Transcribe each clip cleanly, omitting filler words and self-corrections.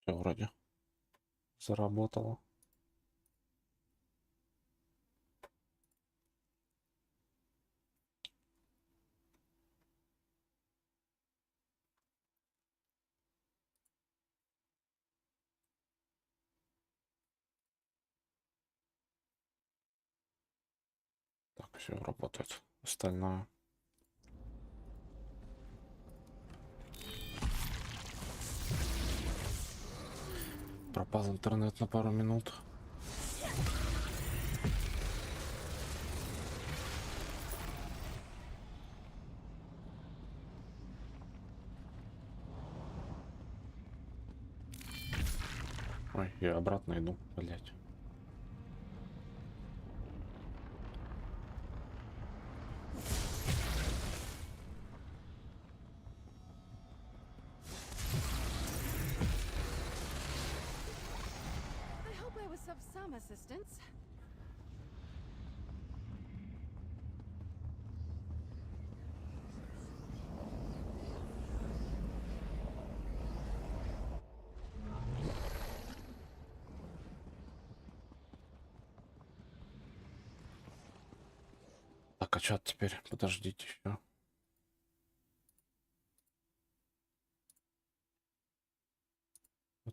Все вроде заработало. Так, все работает. Остальное. Пропал интернет на пару минут. Ой, я обратно иду, блять. Of some assistance. Так, а чат теперь? Подождите еще.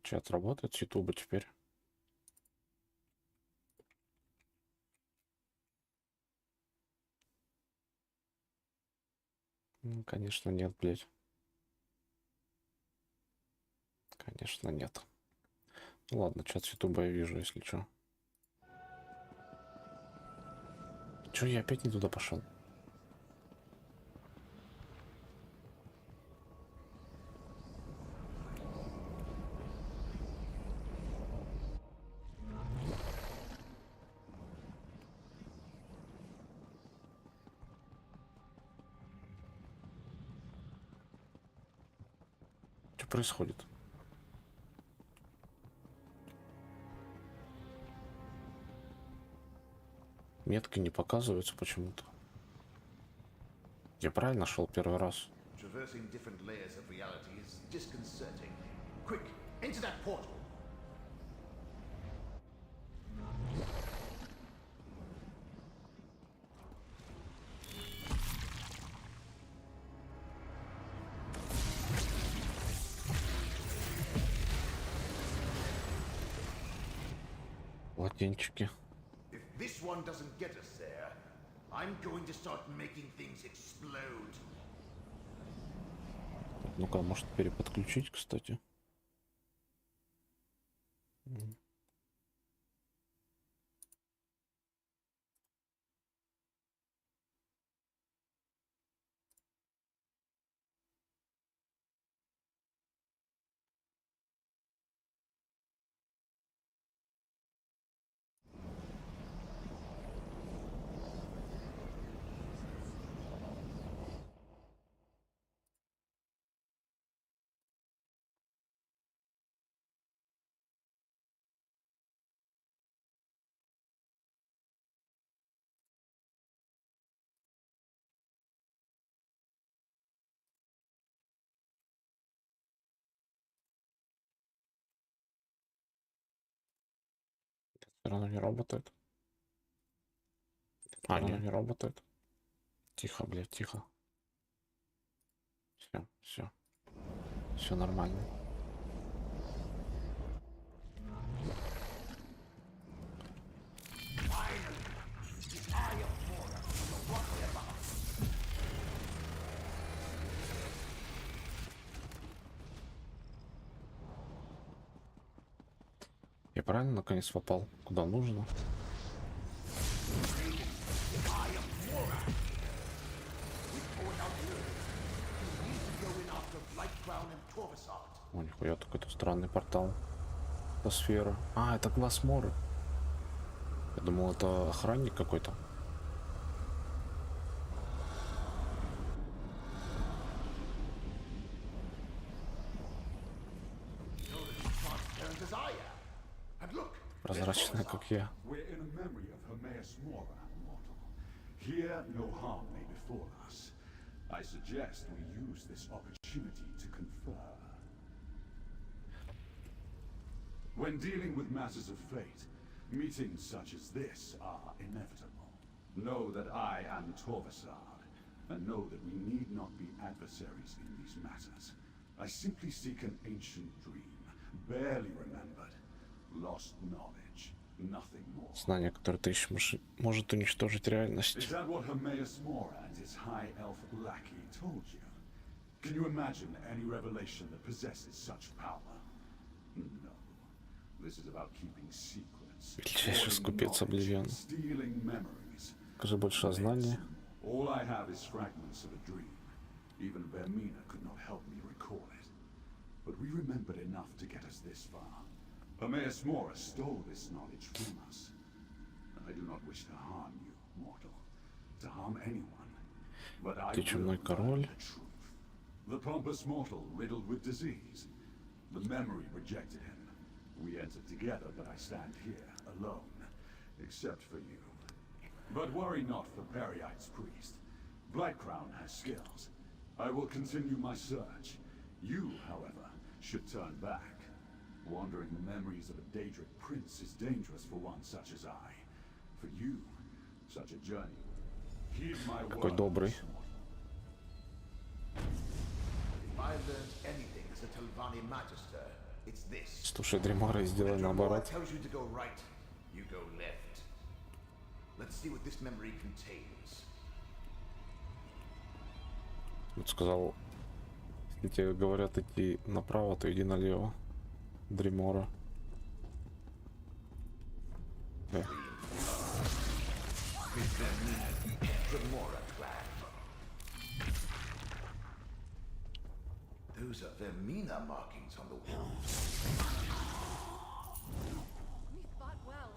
Чат работает с ютуба теперь. Ну, конечно, нет, блять. Конечно, нет. Ну, ладно, чат с ютуба я вижу, если что. Че, я опять не туда пошел? Что происходит? Метки не показываются почему-то. Я правильно шел первый раз? Traversing different layers of reality is disconcerting. Quick, into that portal! Латинчики. If this one doesn't get us there, I'm going to start making things explode. Ну-ка, может переподключить, кстати. Все равно не работает. А, нет, не работает. Тихо, блядь, тихо. Все, все. Все нормально. Я правильно наконец попал? Куда нужно? О, нихуя, такой-то странный портал. Это сфера. А, это глаз Моры. Я думал, это охранник какой-то. Прозрачная, как я. Here, no harm may befall us. I suggest we use this opportunity to confer. When dealing with matters of fate, meetings such as this are inevitable. Know that I am Torvasard, and know that we need not be adversaries in these matters. I simply seek an ancient dream, barely remembered, lost knowledge, nothing more. Знание, которое ты ищешь, может уничтожить реальность. Is that what Hermaeus Mora and his high elf lackey told you? Can you imagine any revelation that possesses such power? No. This is about keeping secrets. Величайший скупец Обливиона. Stealing memories. Скажи больше о знании. All I have is fragments of a dream. Even Vermina could not help me recall it. But we remembered enough to get us this far. Hermaeus Mora stole this knowledge from us. I do not wish to harm you, mortal. To harm anyone. But I Ты чумной will король. learn the truth. The pompous mortal riddled with disease. The memory rejected him. We entered together, but I stand here, alone. Except for you. But worry not for Periite's priest. Blightcrown has skills. I will continue my search. You, however, should turn back. Wandering the memories of a Daedric prince is dangerous for one such as I. For you, such a journey. Heed my Какой word. добрый. If I learned anything as a Telvanni Magister, it's this. Слушай, Дримара, и сделай When наоборот. tells you to go right, you go left. Let's see what this memory contains. Вот сказал, если тебе говорят идти направо, то иди налево. Дримора. Dremora clan. Those are Vermina markings on the walls. We fought well.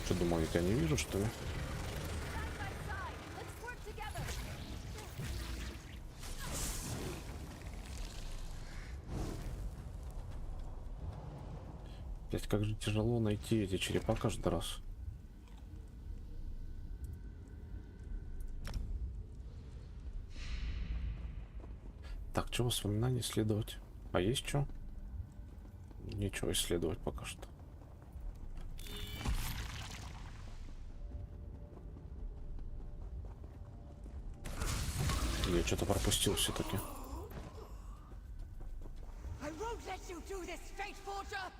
Что, думал, я тебя не вижу, что ли? Side by side. Let's work together. Блять, как же тяжело найти эти черепа каждый раз. Так, что воспоминаний исследовать? А есть что? Ничего исследовать пока что. Я что-то пропустил все-таки. I won't let you do this, Fate Forger!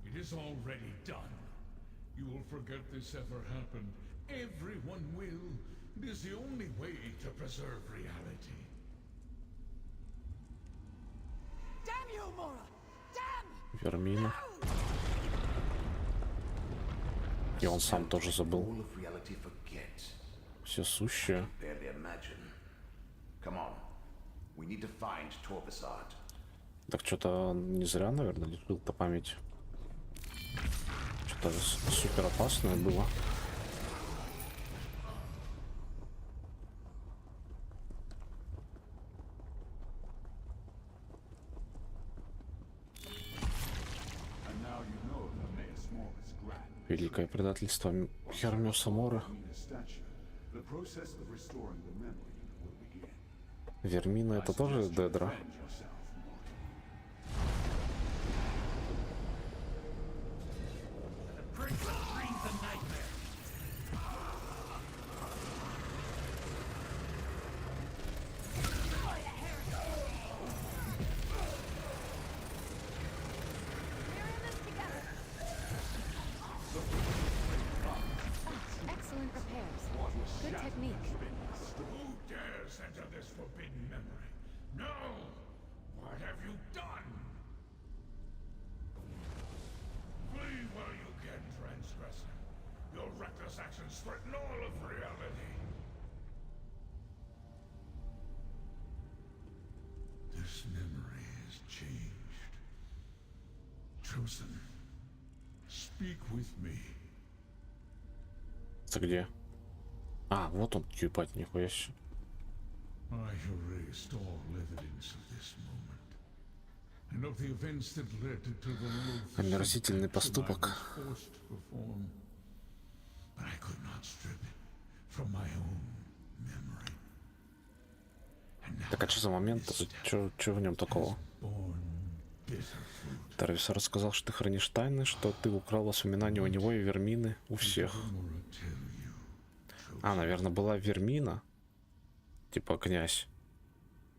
It is already done. You will forget this ever happened. Everyone will. It is the only way to preserve reality. Damn you, Mora! Damn! Вермина. И он сам тоже забыл. All of reality forget. Все сущее. Barely imagine. Come on. We need to find Torvasard. Так что-то не зря, наверное, лишил-то память. Что-то супер опасное было. And now you know Hermaeus Mora's grand. Великое предательство Хермеса Мора. Vermina's stature. The process of restoring the memory will begin. Вермина это тоже Дедра. Defend yourself, mortal. We're in this together. Excellent repairs. Good technique. Who dares enter this forbidden memory? No! What have you done? Flee while you can, transgressor. Your reckless actions threaten all of reality. This memory is changed. Chosen, speak with me. Это где? А, вот он, ебать, нихуя себе. I erased all evidence of this moment, and of the events that led to the loathsome Омерзительный action I поступок. was forced to perform. but I could not strip it from my own memory. And now Так а что за момент? Что в нем такого? born bitter fruit. Тарвисар рассказал, что ты хранишь тайны, что ты украл воспоминания у него и Вермины у всех. Mora tell you, А, наверное, была Вермина, типа князь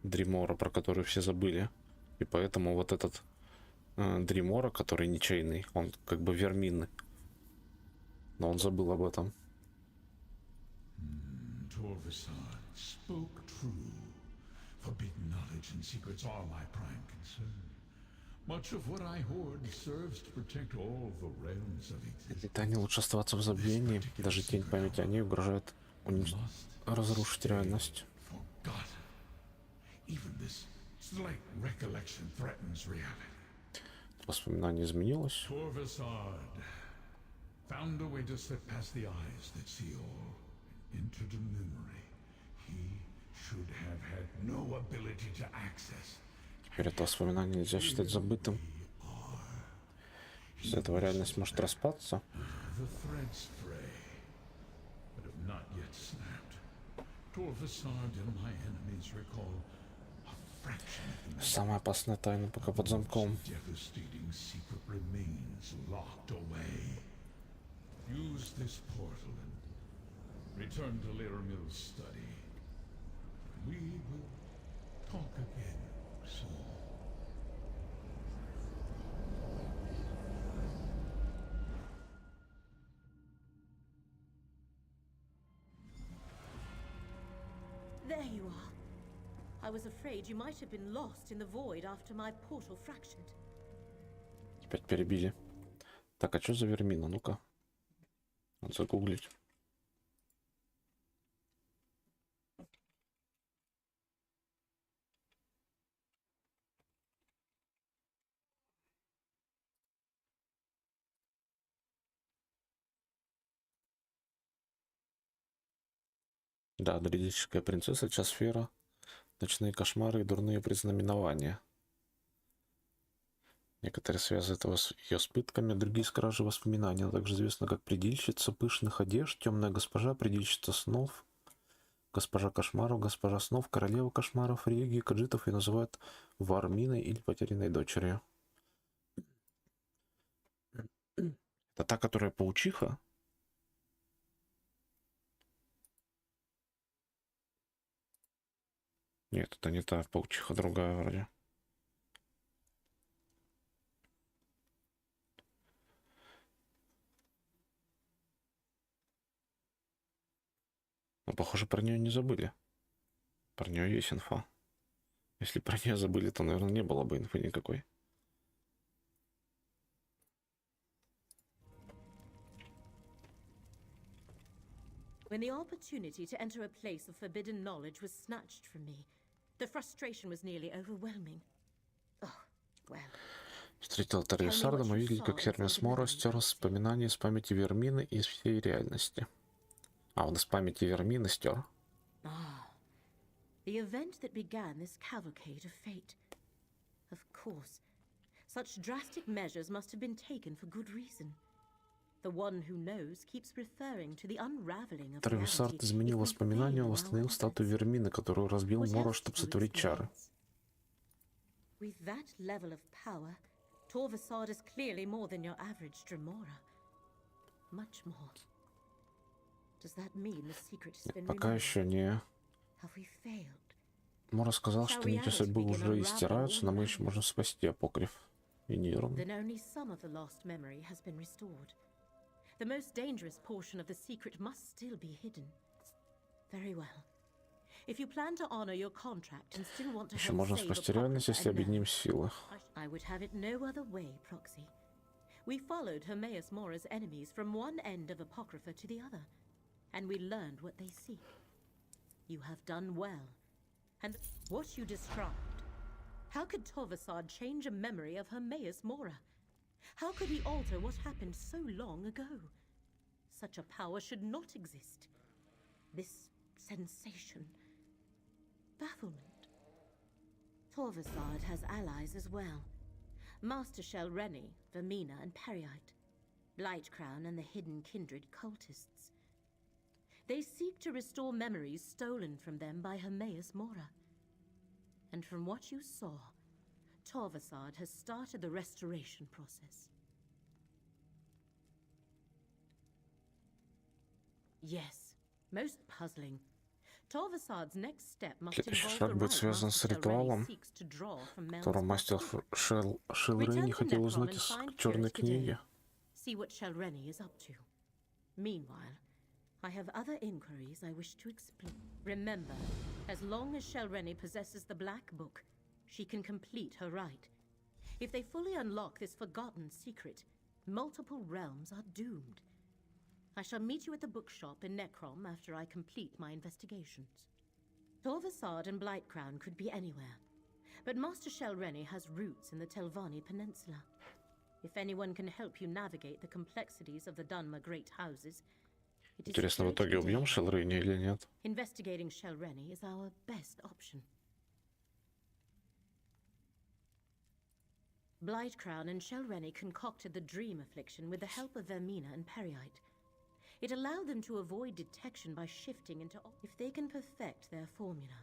Дримора, про которую все забыли. И поэтому вот этот Дримора, который ничейный, он как бы Верминный. Но он забыл об этом. Torvasad spoke true. Forbidden knowledge and secrets are my prime concern. Much of what I hoard serves to protect all the realms of existence. Этой тайне лучше оставаться в забвении. Даже тень памяти о ней угрожает разрушить реальность. Forgotten. Even this slight recollection threatens reality. Воспоминание изменилось. Torvasad found a way to slip past the eyes that see all, entered a memory he should have had no ability to access. Теперь это воспоминание нельзя считать забытым. Из-за этого реальность может распаться. The threads fray, but have not yet snapped. Torvasad and my enemies recall a fraction of the Самая опасная тайна пока под замком. devastating secret remains locked away. Use this portal and return to Laramil's study. We will talk again soon. There you are. I was afraid you might have been lost in the void after my portal fractured. Опять перебили. Так, а что за Вермина? Ну-ка. Надо загуглить. Да, дредическая принцесса, Часфера, ночные кошмары и дурные предзнаменования. Некоторые связывают его с ее с пытками, другие с кражей воспоминаний. Она также известна как предельщица пышных одежд, темная госпожа, предельщица снов, госпожа кошмаров, госпожа снов, королева кошмаров, регии, каджитов, и называют Варминой или потерянной дочерью. Это та, которая паучиха? Нет, это не та паучиха, другая вроде. Но, похоже, про нее не забыли. Про нее есть инфа. Если про нее забыли, то, наверное, не было бы инфы никакой. When the opportunity to enter a place of forbidden knowledge was snatched from me, the frustration was nearly overwhelming. Oh, well. Встретил Тарвисарда, мы видели, как Хермес Мора стер воспоминания с памяти Вермины и из всей реальности. А, он из памяти Вермины стер. Ah, the event that began this cavalcade of fate. Of course, such drastic measures must have been taken for good reason. The one who knows keeps referring to the unraveling of Тарвисард reality изменил if we воспоминания, он fail in our восстановил статую efforts. Вермины, которую разбил What Мора, else чтобы do you сотворить чары. experience? With that level of power, Torvasad is clearly more than your average Dremora. Much more. Does that mean the secret has been Пока removed? еще не. Have we failed? Мора сказал, что нити судьбы уже истираются, но мы еще можем спасти апокриф и Нейрон. Then only some of the lost memory has been restored. The most dangerous portion of the secret must still be hidden. Very well. If you plan to honor your contract and still want to Еще help можно save спасти реальность, если Apocrypha and объединим Nerve, силы. I would have it no other way, Proxy. We followed Hermaeus Mora's enemies from one end of Apocrypha to the other, and we learned what they seek. You have done well. And what you described, how could Torvasad change a memory of Hermaeus Mora? How could he alter what happened so long ago? Such a power should not exist. This sensation, bafflement. Torvasad has allies as well. Master Shell Rennie, Vermina, and Periite. Blightcrown and the hidden kindred cultists. They seek to restore memories stolen from them by Hermaeus Mora. And from what you saw, Torvasad has started the restoration process. Yes, most puzzling. Torvasad's next step must Следующий involve шаг the будет right связан с Master Shelreni ритуалом, seeks to draw from Mel's который мастер book. Шелрейни хотел узнать из черной книги. See what Shelreni is up to. Meanwhile, I have other inquiries I wish to explain. Remember, as long as Shelreni possesses the Black Book, she can complete her rite. If they fully unlock this forgotten secret, multiple realms are doomed. I shall meet you at the bookshop in Necrom after I complete my investigations. Torvasad and Blightcrown could be anywhere, but Master Shelreni has roots in the Telvanni Peninsula. If anyone can help you navigate the complexities of the Dunmer Great Houses, it is Интересно, в итоге убьем Шелрейни или нет? Investigating Shelreni is our best option. Blightcrown and Shelreni concocted the dream affliction with the help of Vermina and Periite. It allowed them to avoid detection by shifting into... If they can perfect their formula,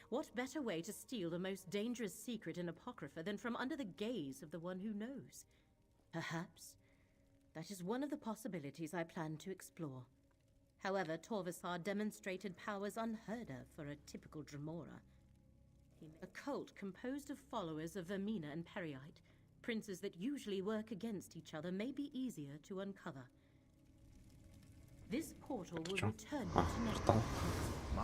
what better way to steal the most dangerous secret in Apocrypha than from under the gaze of the one who knows? Perhaps that is one of the possibilities I plan to explore. However, Torvasad demonstrated powers unheard of for a typical Dremora. A cult composed of followers of Vermina and Periite, princes that usually work against each other, may be easier to uncover. This portal will return you to Портал.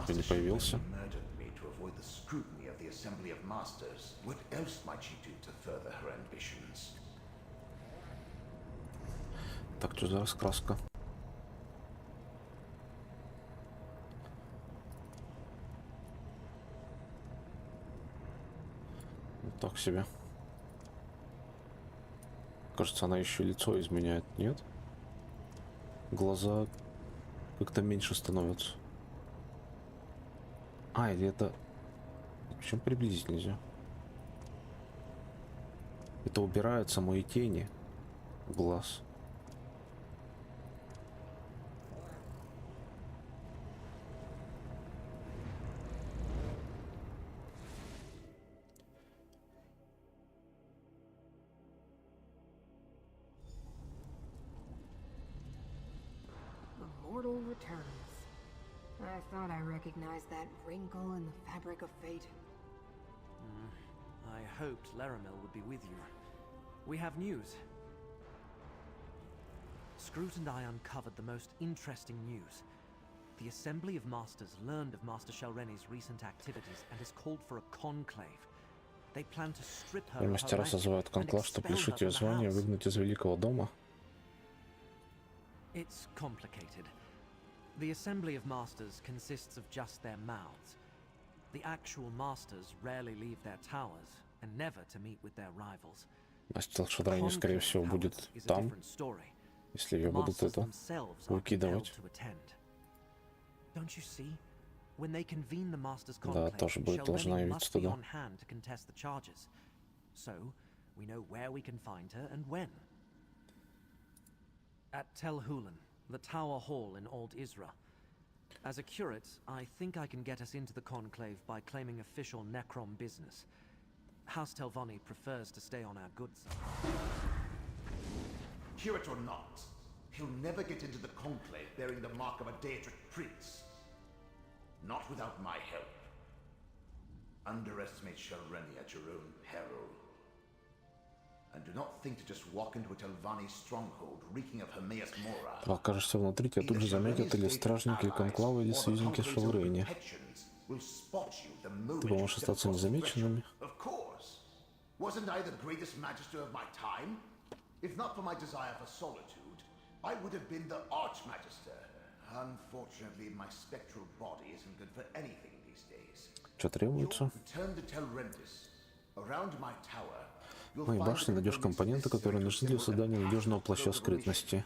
Ты не Master появился? Shelreni murdered me to avoid the scrutiny of the Assembly of Masters. What else might she do to further her ambitions? Так, что за раскраска? Так себе. Кажется, она еще лицо изменяет, нет? Глаза как-то меньше становятся. А, или это... Почему приблизить нельзя? Это убирает самой тени в глаз. Mortal returns. I thought I recognized that wrinkle in the fabric of fate. I hoped Laramil would be with you. We have news. Scroot and I uncovered the most interesting news. The Assembly of Masters learned of Master Shelreni's recent activities and has called for a conclave. They plan to strip her of her Мастера rank созывают and конклав, чтобы expel her лишить ее from the звания, house. выгнать из Великого дома. It's complicated. The Assembly of Masters consists of just their mouths. The actual Masters rarely leave their towers, and never to meet with their rivals. Мастер Шелрейни, скорее всего, будет Is a там, different story. если ее будут Masters это themselves are compelled выкидывать. to attend. Don't you see? When they convene the Masters Да, conclave, тоже будет должна Shelreni явиться must be туда. on hand to contest the charges. So, we know where we can find her and when. At Tel Hulan, the Tower Hall in Old Isra. As a curate, I think I can get us into the conclave by claiming official Necrom business. House Telvanni prefers to stay on our good side. Curate or not, he'll never get into the conclave bearing the mark of a Daedric prince. Not without my help. Underestimate Shelreni at your own peril. And do not think to just walk into a Telvanni stronghold reeking of Hermaeus Mora. Окажешься внутри, тебя тут же заметят или стражники конклава, или союзники Шелрейни. Ты поможешь остаться незамеченными. Wasn't I the greatest magister of my time? If not for my desire for solitude, I would have been the archmagister. Unfortunately, my spectral body isn't good for anything these days. Что требуется? Return to Telrendis. Around my tower, В моей башне найдешь компоненты, которые нужны для создания надежного плаща скрытности.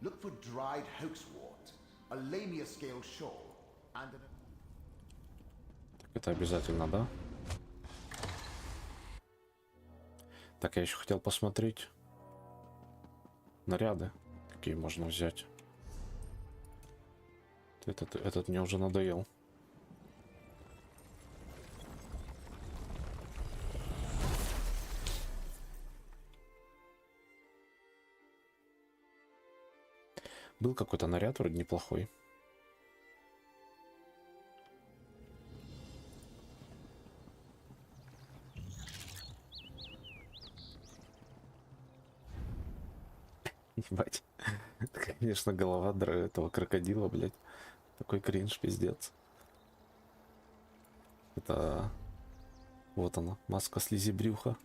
Look for dried hoaxwort, a lamia scale shawl, and an... Это обязательно, да? Так, я еще хотел посмотреть наряды. Какие можно взять? Этот мне уже надоел. Был какой-то наряд вроде неплохой. Ебать. Это, конечно, голова этого крокодила, блядь. Такой кринж, пиздец. Это... Вот она, маска слизи брюха.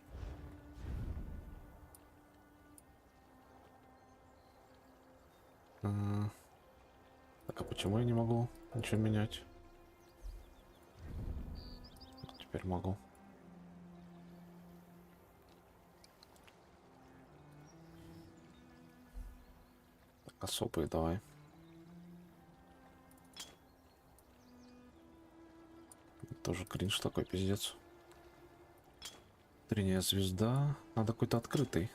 Так, а почему я не могу ничего менять? Теперь могу. Так, особые давай. Тоже кринж такой, пиздец. Трения звезда. Надо какой-то открытый.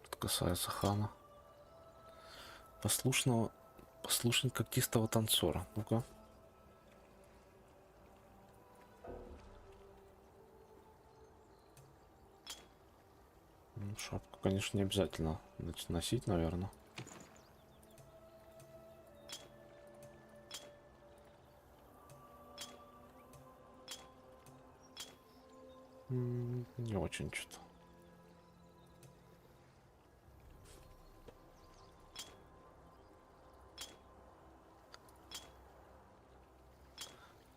Что касается хана. Послушник когтистого танцора. Ну-ка. Шапку, конечно, не обязательно носить, наверное. Не очень что-то.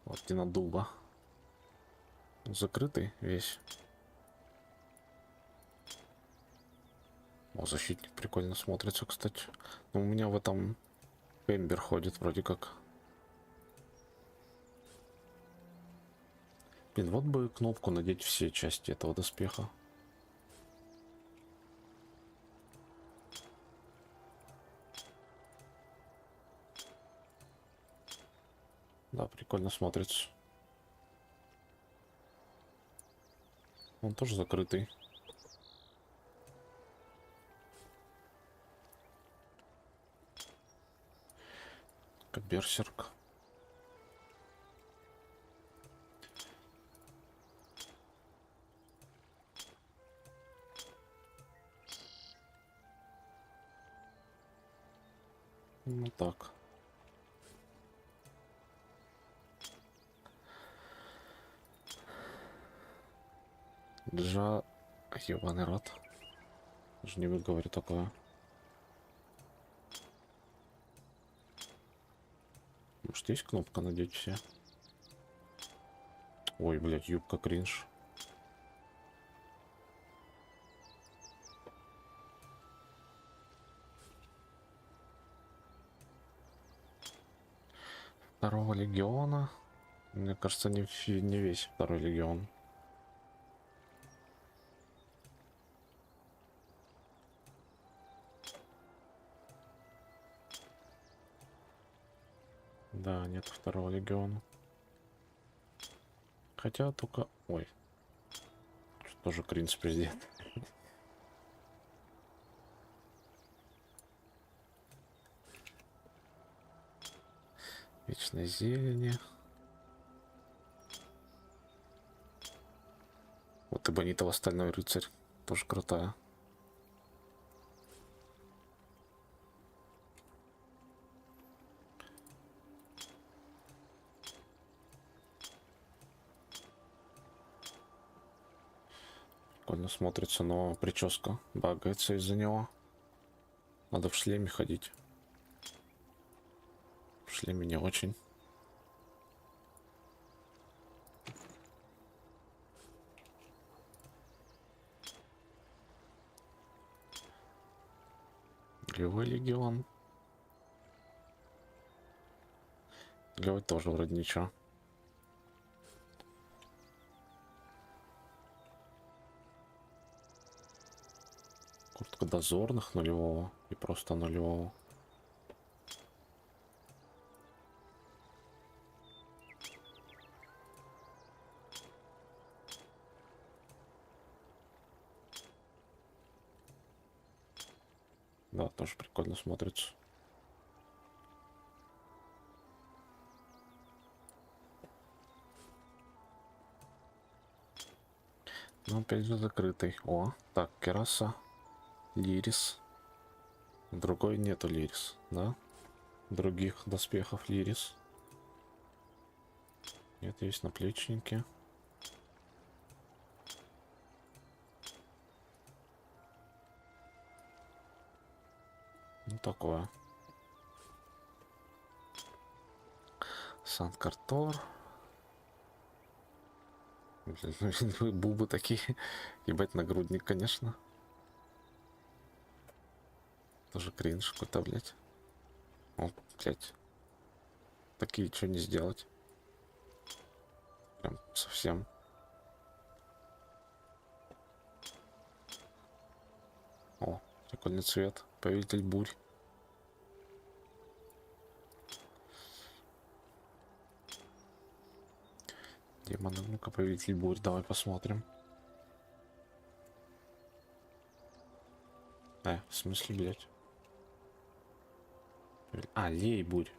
Вот Динодуба. Закрытый весь. О, защитник прикольно смотрится, кстати. Но у меня в этом Эмбер ходит вроде как. Блин, вот бы кнопку надеть все части этого доспеха. Да, прикольно смотрится. Он тоже закрытый. Как берсерк. Ну так. Ебаный рот. Даже не выговорю такое. Может, есть кнопка надеть все? Ой, блядь, юбка кринж. Второго легиона. Мне кажется, не весь второй легион. Да, нет второго легиона. Хотя только... Ой. Что тоже кринж президент. Вечной зелени. Вот и Бонитова Стальной рыцарь. Тоже крутая. Прикольно смотрится, но прическа багается из-за него. Надо в шлеме ходить. В шлеме не очень. Левый легион. Левый тоже вроде ничего. Куртка дозорных нулевого и просто нулевого. Да, тоже прикольно смотрится. Ну, опять же закрытый. О, так, кераса. Лирис. Другой нету лирис, да? Других доспехов лирис. Нет, есть наплечники. Ну, такое. Сан-Картор. Блин, ну, бубы такие. Ебать, нагрудник, конечно. Тоже кринж какой-то, блядь. О, блядь. Такие что не сделать? Прям совсем. О, прикольный цвет. Повелитель бурь. Демоны, ну-ка, повелитель бурь. Давай посмотрим. В смысле, блядь? А, лей бурь.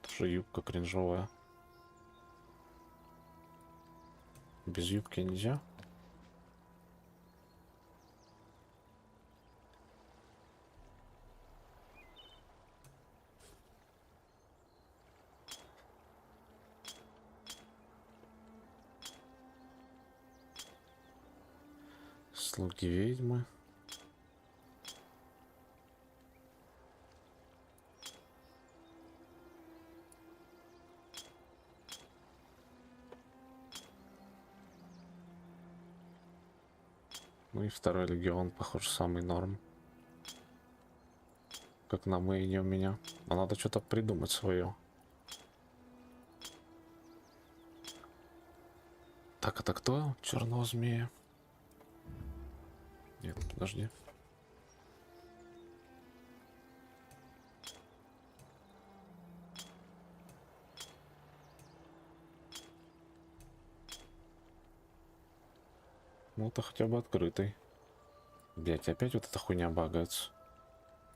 Тоже юбка кринжовая. Без юбки нельзя. Слуги ведьмы. Ну и второй легион, похоже, самый норм. Как на мейне у меня. Но надо что-то придумать свое. Так, это кто? Черного змея? Нет, подожди. Ну, это хотя бы открытый. Блять, опять вот эта хуйня багается.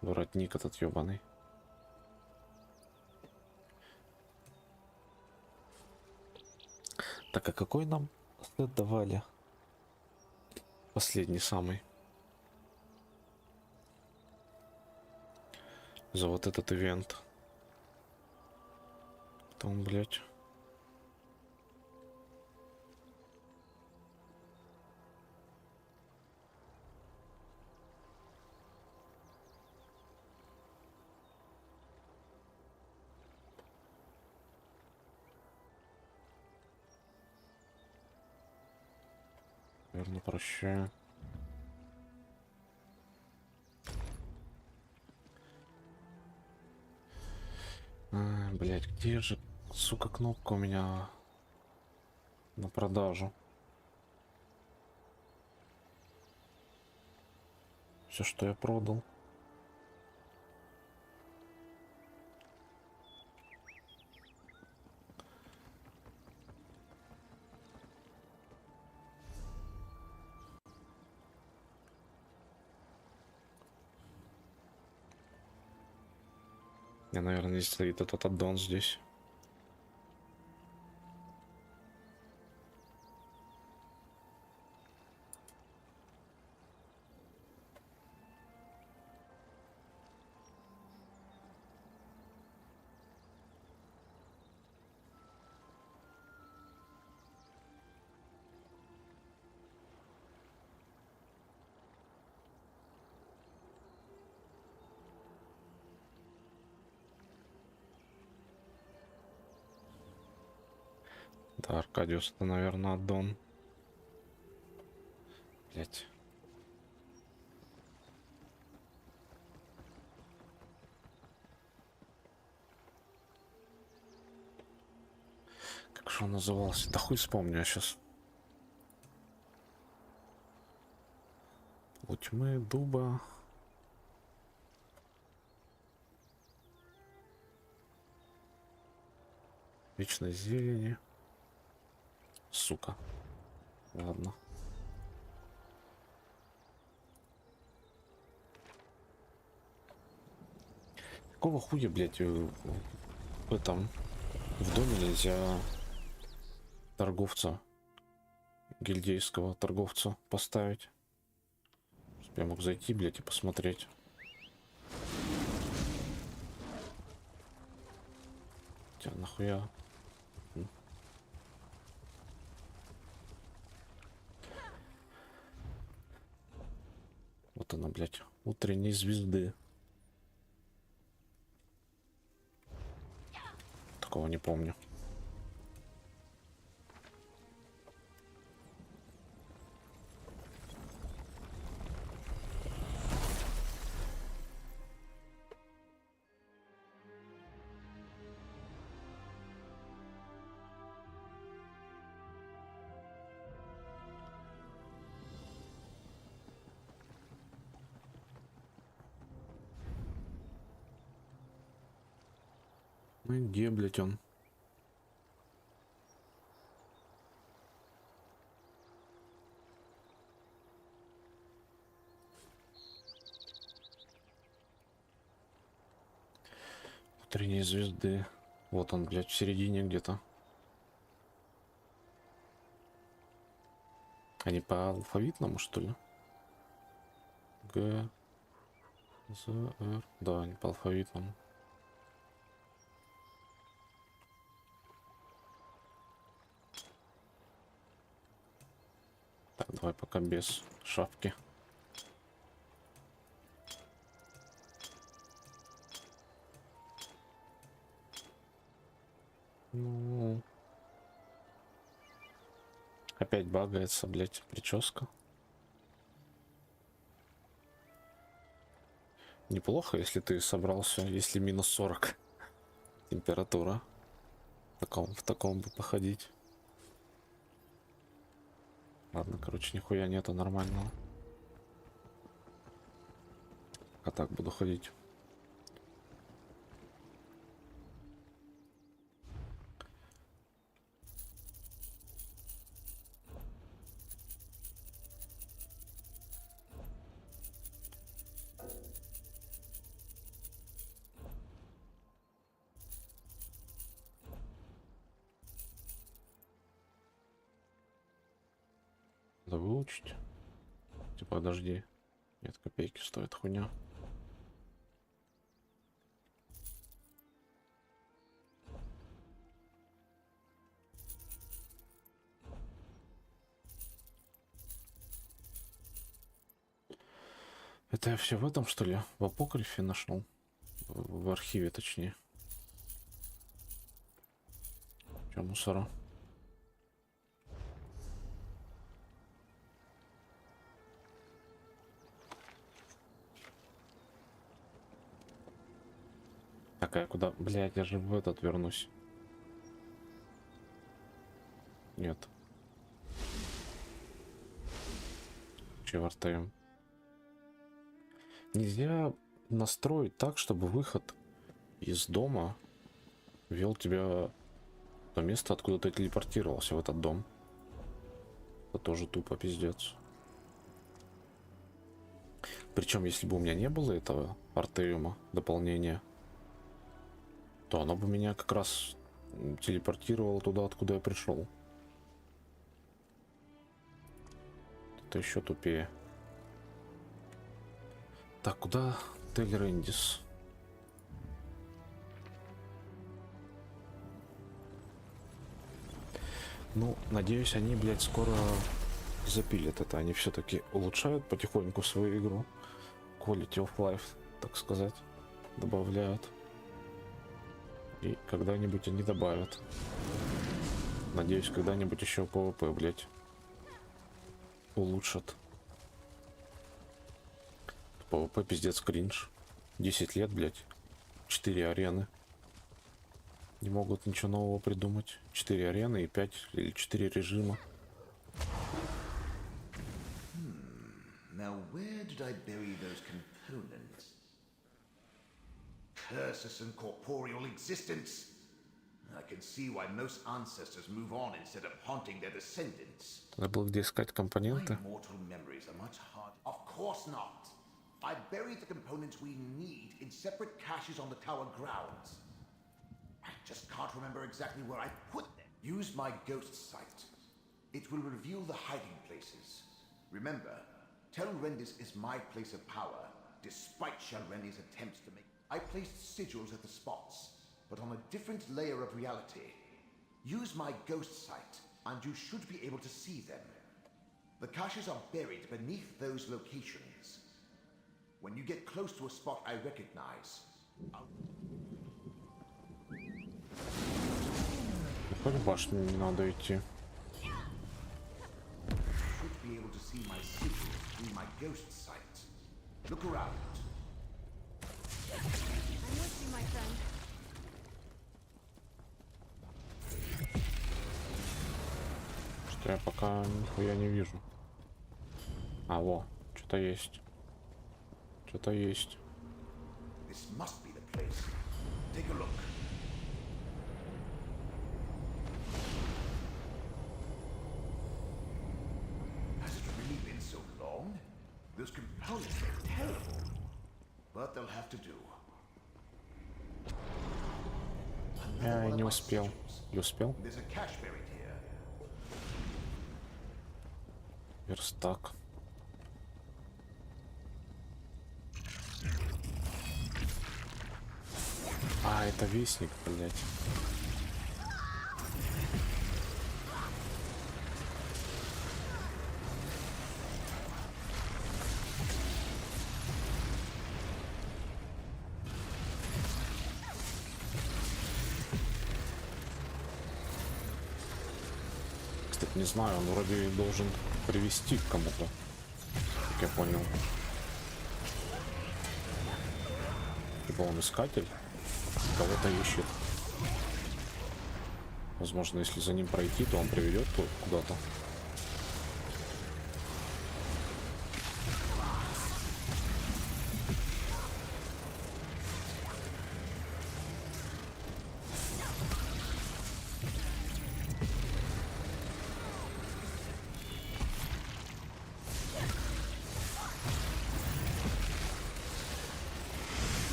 Воротник этот ебаный. Так, а какой нам сет давали? Последний самый. За вот этот ивент. Там, блять. Наверное, прощаю. Блять, где же, сука, кнопка у меня на продажу? Все, что я продал. Я, наверное, здесь стоит этот аддон здесь. Да, Аркадиус, это, наверное, аддон. Блять. Как же он назывался? Да хуй вспомню я сейчас. У тьмы дуба. Вечной зелени. Сука. Ладно. Какого хуя, блядь, в этом в доме нельзя торговца, гильдейского торговца поставить? Чтоб я мог зайти, блядь, и посмотреть. Тебя нахуя? Вот она, блядь, утренней звезды. Такого не помню. Ну и где, блядь, он? Утренние звезды. Вот он, блядь, в середине где-то. Они по алфавитному, что ли? Г, З, Р. Да, они по алфавитному. Так, давай пока без шапки. Ну, опять багается, блядь, прическа. Неплохо, если ты собрался, если минус 40 температура. В таком бы походить. Ладно, короче, нихуя нету нормального. А так буду ходить. Надо выучить. Типа, подожди. Нет, копейки стоит хуйня. Это я все в этом, что ли? В апокрифе нашел? В архиве, точнее. Че, мусора? Так, а я куда? Блядь, я же в этот вернусь. Нет. Чевартаем. Нельзя настроить так, чтобы выход из дома вел тебя в то место, откуда ты телепортировался, в этот дом. Это тоже тупо, пиздец. Причем, если бы у меня не было этого артериума, дополнения, то оно бы меня как раз телепортировало туда, откуда я пришел. Это еще тупее. Так, куда Тель Рендис? Ну, надеюсь, они, блядь, скоро запилят это. Они все-таки улучшают потихоньку свою игру. Quality of life, так сказать, добавляют. И когда-нибудь они добавят. Надеюсь, когда-нибудь еще PvP, блядь, улучшат. PvP пиздец кринж. 10 лет, блядь. 4 арены. Не могут ничего нового придумать. 4 арены и 5 или 4 режима. Now where did I bury those components? Curse us and corporeal existence. I can see why most ancestors move on instead of haunting their descendants. Забыл, где искать компоненты. My mortal memories are much harder. Of course not. I buried the components we need in separate caches on the tower grounds. I just can't remember exactly where I put them. Use my ghost sight. It will reveal the hiding places. Remember, Tel'Rendis is my place of power, despite Shalrendi's attempts to make... I placed sigils at the spots, but on a different layer of reality. Use my ghost sight, and you should be able to see them. The caches are buried beneath those locations. When you get close to a spot I recognize, Хоть в башню не надо идти. should be able to see my sigils through my ghost sight. Look around. I'm with you, my friend. Что я пока нихуя не вижу. А, во, что-то есть. Что-то есть. This must be the place. Take a look. Has it really been so long? Those components are terrible. But they'll have to do. Я не успел. Не успел? There's a cache buried here. Верстак. А, это вестник, блять. Кстати, не знаю, он вроде должен привести к кому-то, как я понял. Типа он искатель, кого-то ищет. Возможно, если за ним пройти, то он приведет куда-то.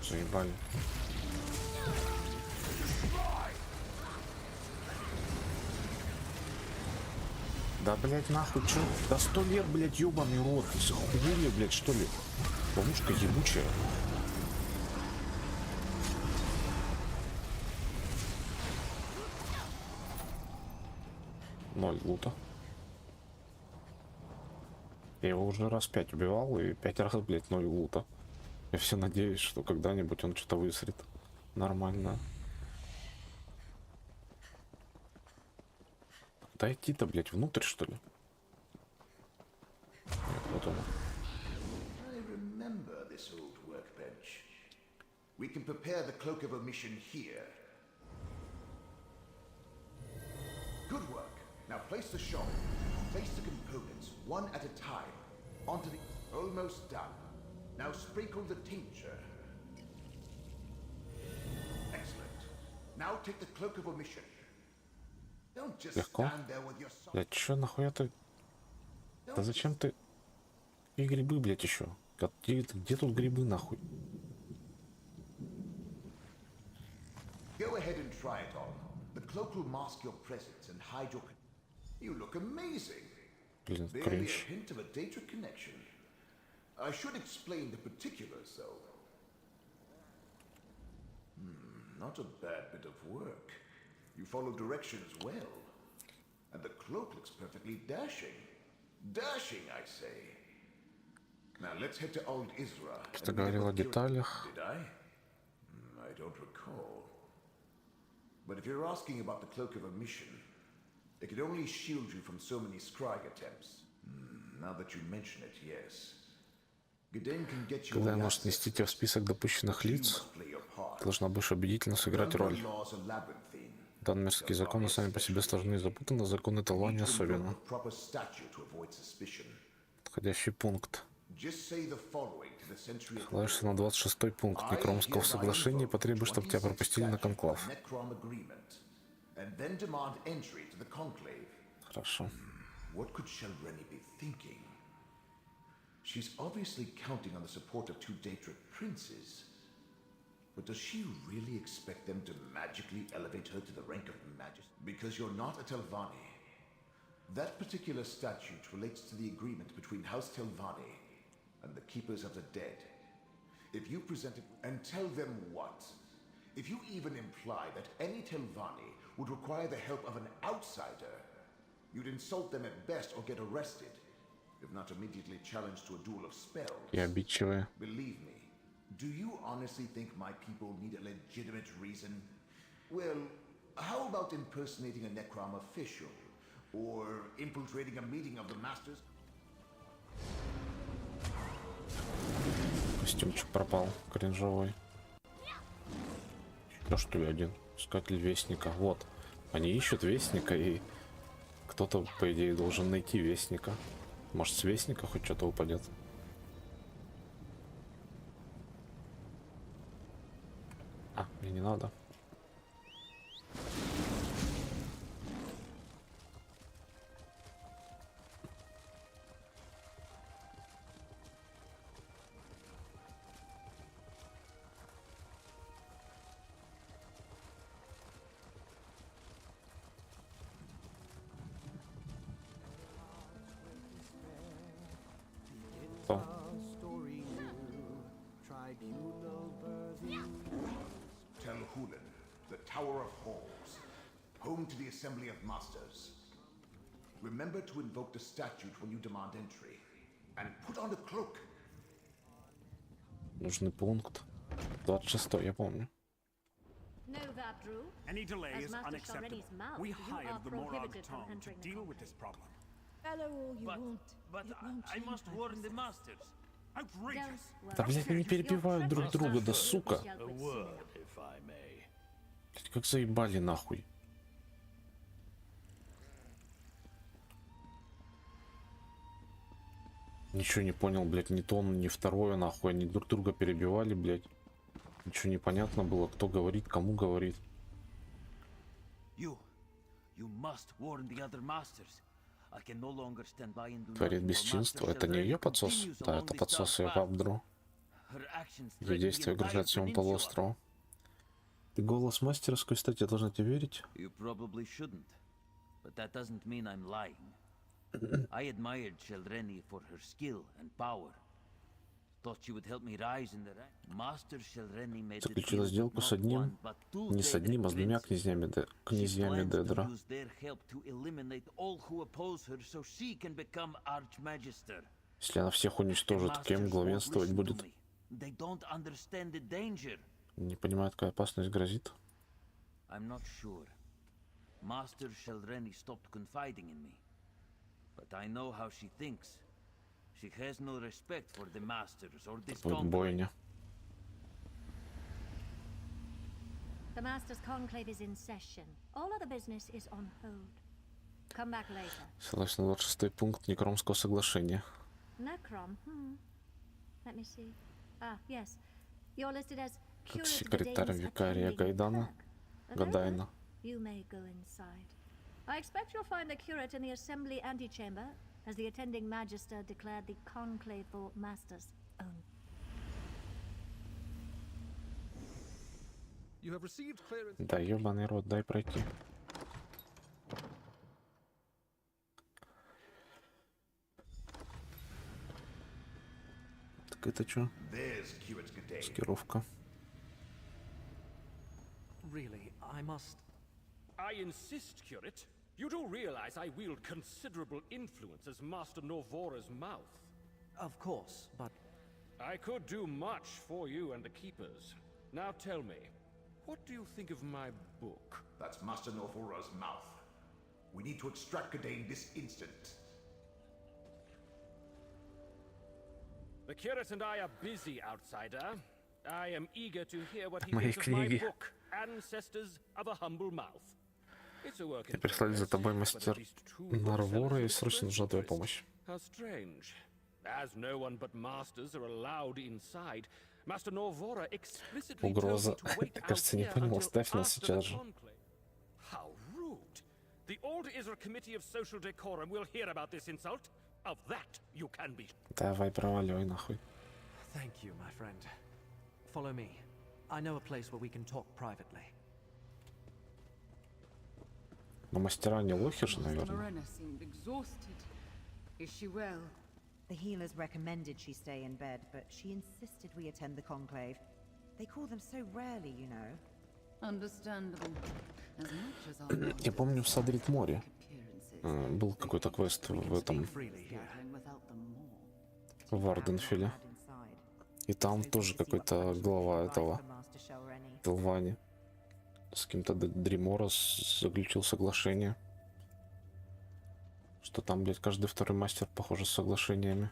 Заебали. Да, блять, нахуй, чё? Да 100 лет, блять, ёбаный рот. Захуели, блять, что ли? Ловушка ебучая. Ноль лута. Я его уже раз 5 убивал, и 5 раз, блять, 0 лута. Я все надеюсь, что когда-нибудь он что-то высрет. Нормально. Да идти-то, блять, внутрь, что ли? Нет, вот он. I remember this old workbench. We can prepare the cloak of omission here. Good work. Now place the shop. Place the components one at a time onto the... Almost done. Now sprinkle the tincture. Excellent. Now take the cloak of omission. Don't just Легко. stand there with your sword. Блять, чё нахуя ты? Да зачем ты? И грибы, блять, еще. Где тут грибы, нахуй? Go ahead and try it on. The cloak will mask your presence and hide your... You look amazing. Блин, Barely a кринж. hint of a data connection. I should explain the particulars, though. Not a bad bit of work. You follow directions well. And the cloak looks perfectly dashing. Dashing, I say. Now let's head to Old Isra. Что говорил о деталях. Did I? I don't recall. But if you're asking about the cloak of omission, it could only shield you from so many scrying attempts. Now that you mention it, yes. Когда может нести тебя в список допущенных лиц, должна будешь убедительно сыграть роль. Данмерские законы сами по себе сложны и запутаны, законы Талвани особенно. Подходящий пункт. Just say the following to the century. Ссылаешься на 26-й пункт Некромского соглашения и потребуй, чтобы тебя пропустили на конклав. Хорошо. What could Shelreni be thinking? She's obviously counting on the support of two Daedric princes. But does she really expect them to magically elevate her to the rank of Majesty? Because you're not a Telvanni. That particular statute relates to the agreement between House Telvanni and the Keepers of the Dead. If you present it and tell them what? If you even imply that any Telvanni would require the help of an outsider, you'd insult them at best or get arrested, if not immediately challenged to a duel of spells. И обидчивые. Believe me, do you honestly think my people need a legitimate reason? Well, how about impersonating a Necrom official? Or infiltrating a meeting of the Masters? Костюмчик пропал, кринжовый. Ну что я один? Искатель Вестника. Вот. Они ищут Вестника, и кто-то, по идее, должен найти Вестника. Может, с Вестника хоть что-то упадет. А, мне не надо. Что? Telhulen, the Tower of Halls, home to the Assembly of Masters. Remember to invoke the statute when you demand entry, and put on a cloak. Нужный пункт. 26, я помню. No, Vabdru. Any delay As is Master unacceptable. Shareni's mouth, We you hired are the Morag prohibited from Tome to entering the deal with conclave. this problem. Fellow all you want. But It won't I change must my warn the process. masters. Outrageous! Да, блядь, они перебивают друг друга, да сука. A word, if I may. Блядь, как заебали нахуй. Ничего не понял, блядь, ни то, ни второе, нахуй. Они друг друга перебивали, блядь. Ничего не понятно было, кто говорит, кому говорит. You must warn the other masters. I can no longer stand by and do Творит nothing while бесчинство. Master Это не ее Shelreni подсос? continues Да, along это this подсос dark ее path. Вабдру. Her actions Ее threaten the действия entire угрожают всему peninsula. полуострову. Ты голос мастера, кстати, я должна тебе верить? You probably shouldn't, but that doesn't mean I'm lying. I admired Shelreni for her skill and power. Thought she would help me rise in the rank. Master Shelreni made the Заключила deal сделку with с not одним, one, but two не с одним, а с двумя Daedric князьями She plans to Дедра. use their help to eliminate all who oppose her, so she can become Archmagister. Если она всех уничтожит, кем Masters won't главенствовать listen to будет? me. They don't understand the danger. Не понимает, какая опасность грозит. I'm not sure. Master Shelreni stopped confiding in me. But I know how she thinks. She has no respect for the masters or this Будет conclave. бойня. The Master's Conclave is in session. All other business is on hold. Come back later. Ссылаюсь на 26 пункт Некромского соглашения. Necrom, Let me see. Ah, yes. You're listed as Как curate of the секретарь days викария attending Гайдана. Kirk. Very Гадайна. well. You may go inside. I expect you'll find the curate in the assembly antechamber, as the attending magister declared the conclave for masters only. You have received clearance. Да ёбаный рот, дай пройти. Так это чё? There's Curate G'day. Маскировка. Really, I must... I insist, Curate. You do realize I wield considerable influence as Master Norvora's mouth. Of course, but... I could do much for you and the Keepers. Now tell me, what do you think of my book? That's Master Norvora's mouth. We need to extract G'day this instant. The Curate and I are busy, outsider. I am eager to hear what he Мои thinks of my книги. book, Ancestors of a Humble Mouth. It's a work in Прислали за progress, тобой but мастер at least two booksellers Нарвора, и have срочно expressed нужна твоя interest. помощь. How strange. As no one but masters are allowed inside, Master Norvora explicitly told me Угроза. to wait Я, out кажется, не here понял. until Оставь нас after the сейчас же. conclave. How rude! The Old Isra Committee of Social Decorum will hear about this insult. Of that you can be. Давай, проваливай нахуй. Thank you, my friend. Follow me. I know a place where we can talk privately. Но мастера не лохи же, наверное. Morena seemed exhausted. Is she well? The healers recommended she stay in bed, but she insisted we attend the conclave. They call them so rarely, you know. Understandable. As much as our Я помню, в Садрит-море был какой-то квест в этом, в Варденфеле. И там тоже какой-то глава этого Телвани с кем-то Дримора заключил соглашение. Что там, блядь, каждый второй мастер, похоже, с соглашениями.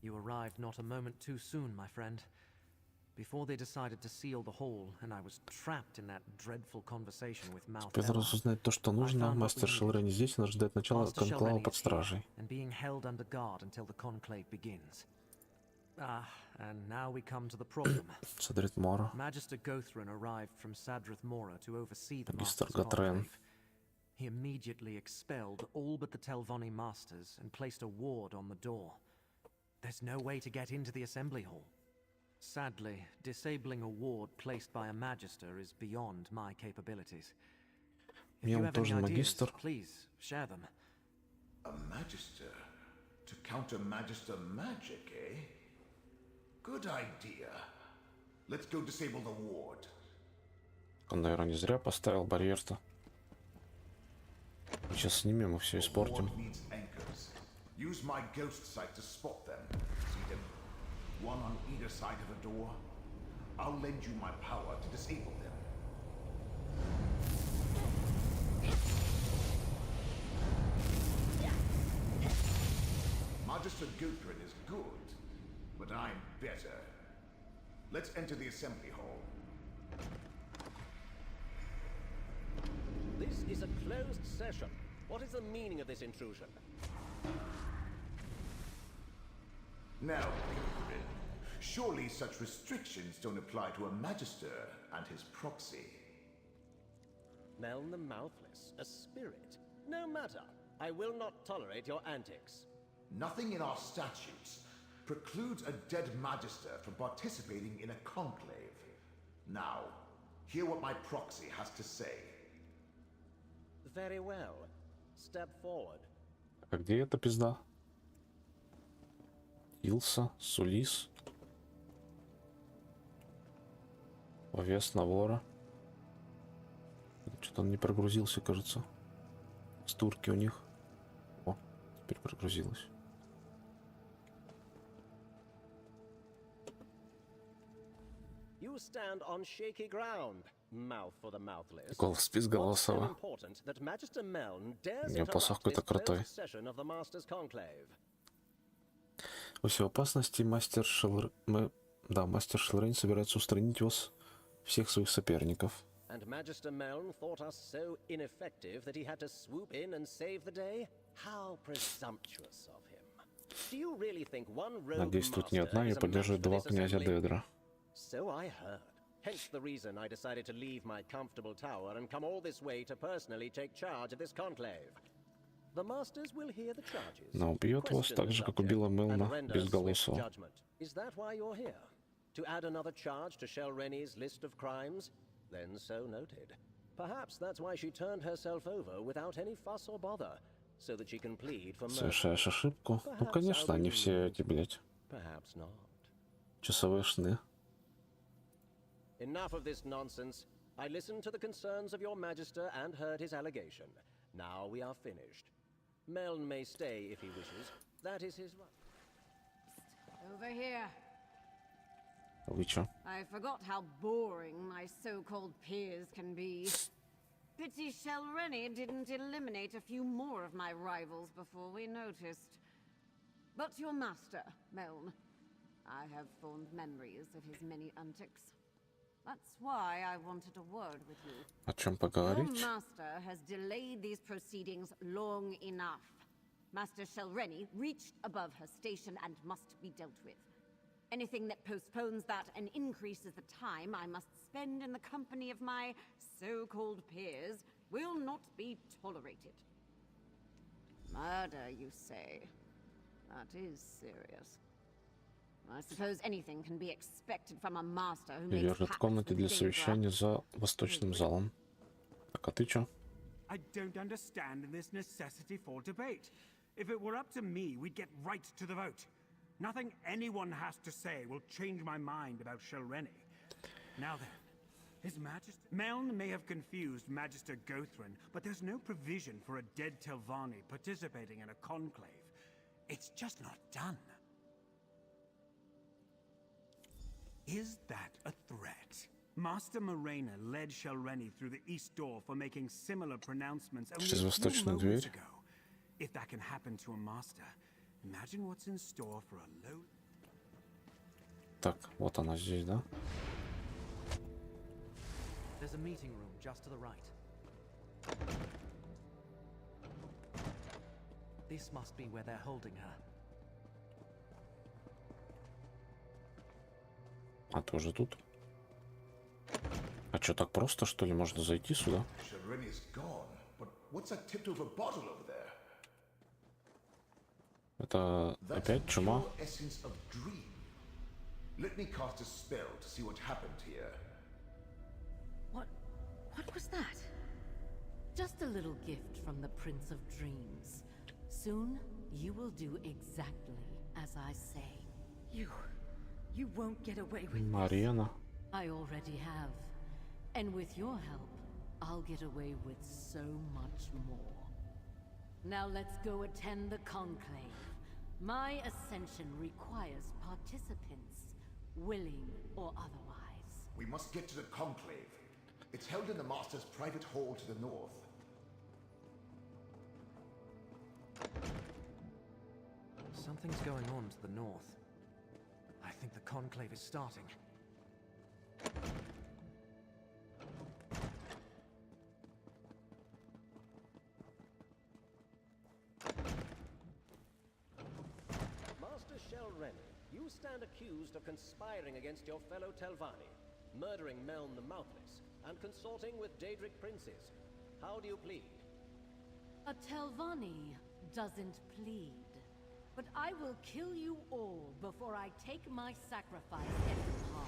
You arrived not a moment too soon, my friend. Before they decided to seal the hall, and I was trapped in that dreadful conversation with Mouth. Теперь раз узнать то, что нужно, мастер Шелрени здесь, нас ждет начало конклава под стражей. And being held under guard until the conclave begins. And now we come to the problem. Садрит Мора. Magister Gothran arrived from Sadrith Mora to oversee the Магистр Master's Готрен. conclave. He immediately expelled all but the Telvanni masters and placed a ward on the door. There's no way to get into the assembly hall. Sadly, disabling a ward placed by a magister is beyond my capabilities. If you have any ideas, please share them. A magister? To counter magister magic, eh? Good idea. Let's go disable the ward. Он, наверное, не зря поставил барьер-то. Сейчас снимем и все испортим. Use my ghost sight to spot them. See them? One on either side of a door. I'll lend you my power to disable them. Magister Gothran is good, but I'm better. Let's enter the assembly hall. This is a closed session. What is the meaning of this intrusion? Now, Gothran, surely such restrictions don't apply to a magister and his proxy. Meln the Mouthless, a spirit. No matter. I will not tolerate your antics. Nothing in our statutes precludes a dead magister from participating in a conclave. Now, hear what my proxy has to say. Very well. Step forward. А где эта пизда? Илса, Сулис. Овес Навора. Что-то он не прогрузился, кажется. Стурки у них. О, теперь прогрузилось. You stand on shaky ground, mouth for the mouthless. Голос безголосого. У него посох какой-то крутой. Во всеопасности мастер Шелрень собирается устранить вас всех своих соперников. And Magister Meln thought us so ineffective that he had to swoop in and save the day? How presumptuous of him. Do you really think one rogue Надеюсь, тут не master одна, is ее a поддерживает match for два this князя assembly? Дедра. So I heard. Hence the reason I decided to leave my comfortable tower and come all this way to personally take charge of this conclave. The masters will hear the charges. Но убьет вас так же, как убила Мелна безголосого. Is that why you're here? To add another charge to Shelreni's list of crimes? Then so noted. Perhaps that's why she turned herself over without any fuss or bother, so that she can plead for mercy. Совершаешь ошибку? Ну, конечно, они все эти, блядь, Perhaps not. часовые сны. Enough of this nonsense. I listened to the concerns of your Magister and heard his allegation. Now we are finished. Meln may stay if he wishes. That is his right. Over here. Вы чё? I forgot how boring my so-called peers can be. Pity Shelreni didn't eliminate a few more of my rivals before we noticed. But your master, Meln, I have fond memories of his many antics. That's why I wanted a word with you. О чем Your поговорить? master has delayed these proceedings long enough. Master Shelreni reached above her station and must be dealt with. Anything that postpones that and increases the time I must spend in the company of my so-called peers will not be tolerated. Murder, you say? That is serious. I suppose anything can be expected from a master who makes Держит в комнате для совещания за восточным залом. Так, а ты чё? I don't understand this necessity for debate. If it were up to me, we'd get right to the vote. Nothing anyone has to say will change my mind about Shelreni. Now then, His Majesty... Meln may have confused Magister Gothrin, but there's no provision for a dead Telvanni participating in a conclave. It's just not done. Is that a threat? Master Morena led Shelreni through the east door for making similar pronouncements only a few moments ago. If that can happen to a master, imagine what's in store for a low... Так, вот она здесь, да? There's a meeting room just to the right. This must be where they're holding her. А ты уже тут? А чё, так просто, что ли, можно зайти сюда? Shelreni's gone, but what's that tipped over bottle over there? Это опять чума? Essence of dream. Let me cast a spell to see what happened here. What was that? Just a little gift from the Prince of Dreams. Soon, you will do exactly as I say. You won't get away with Марьяна. I already have. And with your help, I'll get away with so much more. Now let's go attend the conclave. My ascension requires participants, willing or otherwise. We must get to the conclave. It's held in the Master's private hall to the north. Something's going on to the north. I think the conclave is starting. Master Shelreni, you stand accused of conspiring against your fellow Telvanni, murdering Meln the Mouthless, and consorting with Daedric princes. How do you plead? A Telvanni doesn't plead. But I will kill you all before I take my sacrifice every part.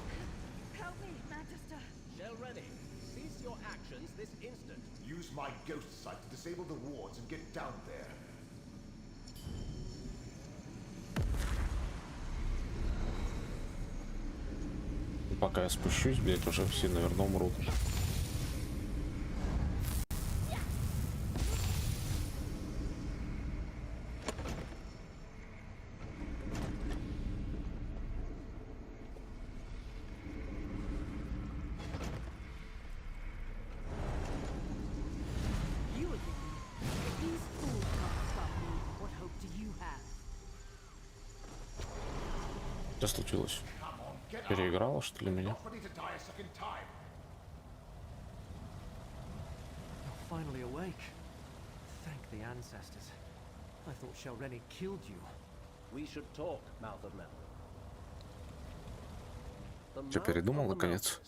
Help me, Magister! Shelreni, cease your actions this instant. Use my ghost sight to disable the wards and get down there. Пока я спущусь, блять, уже все, наверное, умрут. Что случилось? Переиграла, что ли, меня? You're finally awake. Thank the ancestors. I thought Shelreni killed you. We should talk, Mouth of Meln. Что, передумал, наконец?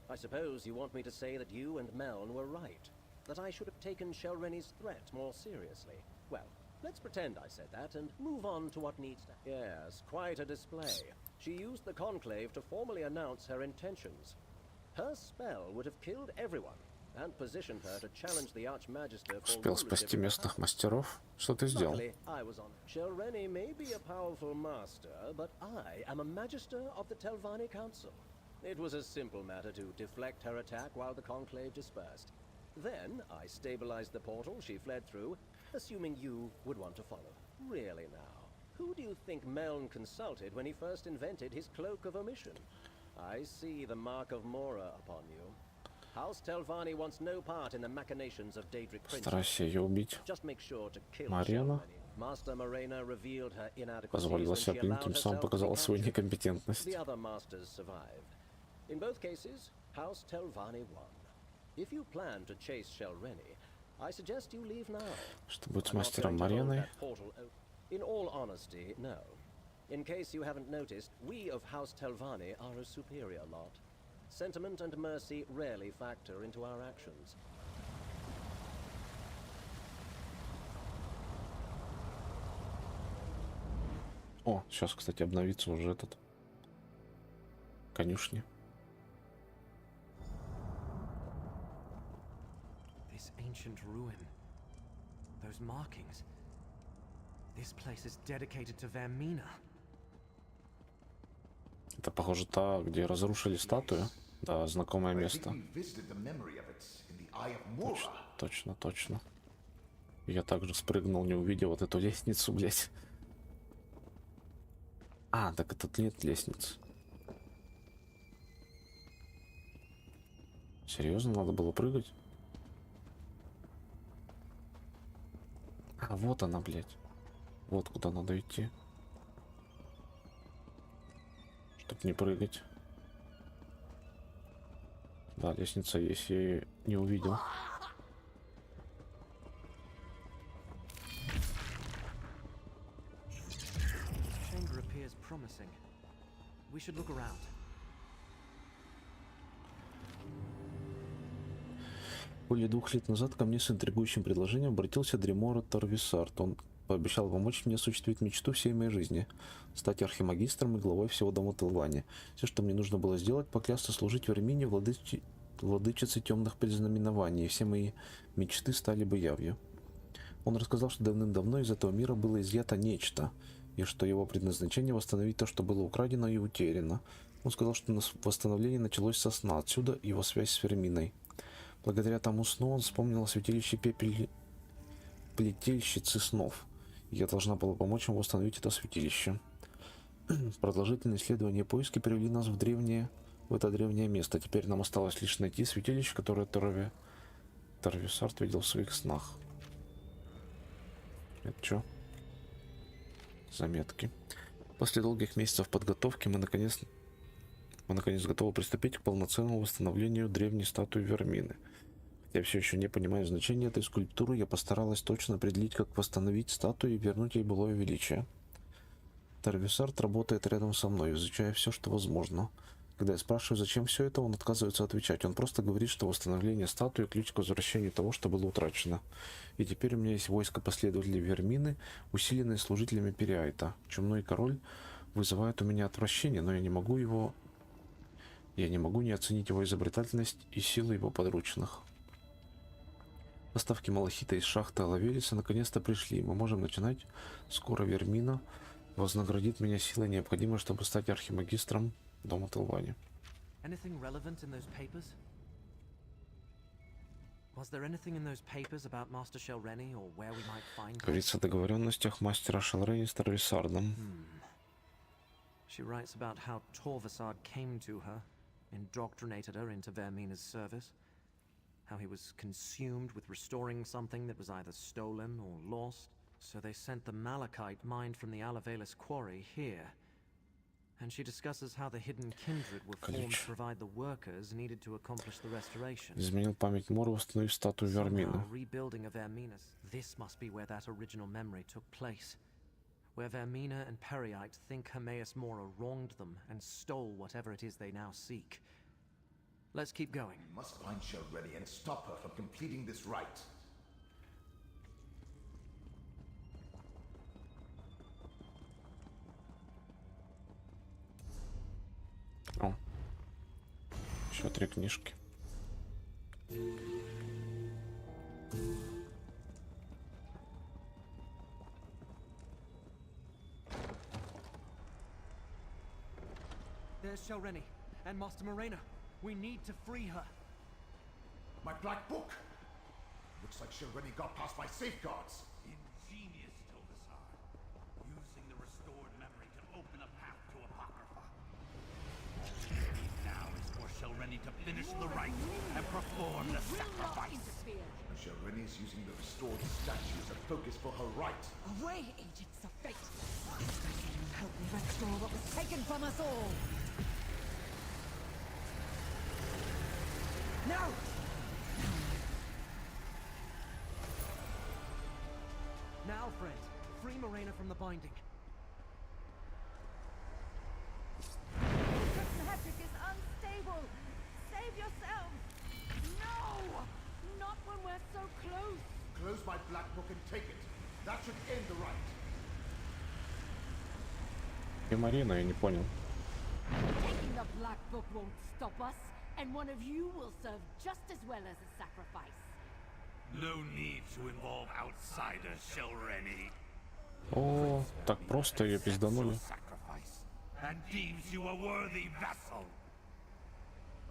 I suppose you want me to say that you and Meln were right. That I should have taken Shelreni's threat more seriously. Well, let's pretend I said that and move on to what needs to... Yes, quite a display. She used the conclave to formally announce her intentions. Her spell would have killed everyone and positioned her to challenge the Archmagister for Успел спасти местных мастеров. Что ты сделал? Luckily, I was on. Shelreni may be a powerful master, but I am a magister of the Telvanni Council. It was a simple matter to deflect her attack while the conclave dispersed. Then I stabilized the portal she fled through, assuming you would want to follow. Really now, who do you think Meln consulted when he first invented his cloak of omission? I see the mark of Mora upon you. House Telvanni wants no part in the machinations of Daedric princes. Старайся ее убить. Just make sure to kill Марьяна Master Morena revealed her inadequacies позволила when she себя пленить, allowed тем самым herself to показала be свою captured. некомпетентность. The other masters survived. In both cases, House Telvanni won. If you plan to chase Shelreni, I suggest you leave now. Что будет с I'm not мастером going to hold Мариной? that portal in all honesty, no. In case you haven't noticed, we of House Telvanni are a superior lot. Sentiment and mercy rarely factor into our actions. О, сейчас, кстати, обновится уже этот конюшни. This ancient ruin. Those markings. This place is dedicated to Vermina. Это, похоже, та, где разрушили статую. Да, знакомое место. Точно, точно, точно. Я также спрыгнул, не увидел вот эту лестницу, блять. А, так тут нет лестницы. Серьезно, надо было прыгать? А, вот она, блядь. Вот куда надо идти. Чтоб не прыгать. Да, лестница есть, я ее не увидел. Chamber appears promising. We should look around. Более 2 лет назад ко мне с интригующим предложением обратился Дремора Торвисард. Он пообещал помочь мне осуществить мечту всей моей жизни — стать архимагистром и главой всего дома Телвани. Все, что мне нужно было сделать, поклясться служить Вермине, владычице темных предзнаменований, и все мои мечты стали бы явью. Он рассказал, что давным-давно из этого мира было изъято нечто, и что его предназначение — восстановить то, что было украдено и утеряно. Он сказал, что восстановление началось со сна, отсюда его связь с Верминой. Благодаря тому сну он вспомнил о святилище плетельщицы снов. Я должна была помочь ему восстановить это святилище. Продолжительные исследования и поиски привели нас в это древнее место. Теперь нам осталось лишь найти святилище, которое Торвисард видел в своих снах. Это что? Заметки. После долгих месяцев подготовки мы наконец готовы приступить к полноценному восстановлению древней статуи Вермины. Я все еще не понимаю значения этой скульптуры, я постаралась точно определить, как восстановить статую и вернуть ей былое величие. Торвисард работает рядом со мной, изучая все, что возможно. Когда я спрашиваю, зачем все это, он отказывается отвечать. Он просто говорит, что восстановление статуи — ключ к возвращению того, что было утрачено. И теперь у меня есть войско последователей Вермины, усиленные служителями Периайта. Чумной король вызывает у меня отвращение, но я не могу не оценить его изобретательность и силу его подручных. Поставки малахита из шахты Алавелиса наконец-то пришли. Мы можем начинать. Скоро Вермина вознаградит меня силой, необходимой, чтобы стать архимагистром дома Телвани. Anything relevant in those papers? Was there anything in those papers about Master Shelreni or where we might find him? Говорится о договоренностях мастера Шелрени с Торвисардом. She writes about how Torvasard came to her, indoctrinated her into Vermina's service, how he was consumed with restoring something that was either stolen or lost, so they sent the Malachite mined from the Alavelis quarry here. And she discusses how the hidden kindred were formed to provide the workers needed to accomplish the restoration. Изменил память Мора, восстановив статую Вермины. Rebuilding of Vermina's. This must be where that original memory took place. Where Vermina and Periite think Hermaeus Mora wronged them and stole whatever it is they now seek. Let's keep going. We must find Shelreni and stop her from completing this rite. О, еще 3 книжки. There's Shelreni and Master Morena. We need to free her. My black book! Looks like Shelreni got past my safeguards. Ingenious, Tovasar. Using the restored memory to open a path to Apocrypha. All we need now is for Shelreni to finish the rite and perform the sacrifice. Shelreni is using the restored statue as a focus for her rite. Away, agents of fate! Help me restore what was taken from us all! No! free Morena from the binding. The magic is unstable. Save yourself. No! Not when we're so close. Close my black book and take it. That should end the rite. И Марина, я не понял. Taking the black book won't stop us, and one of you will serve just as well as a sacrifice. No need to involve outsiders, Shelreni. О, так просто ее пизданули. Sacrifice and deems you a worthy vessel.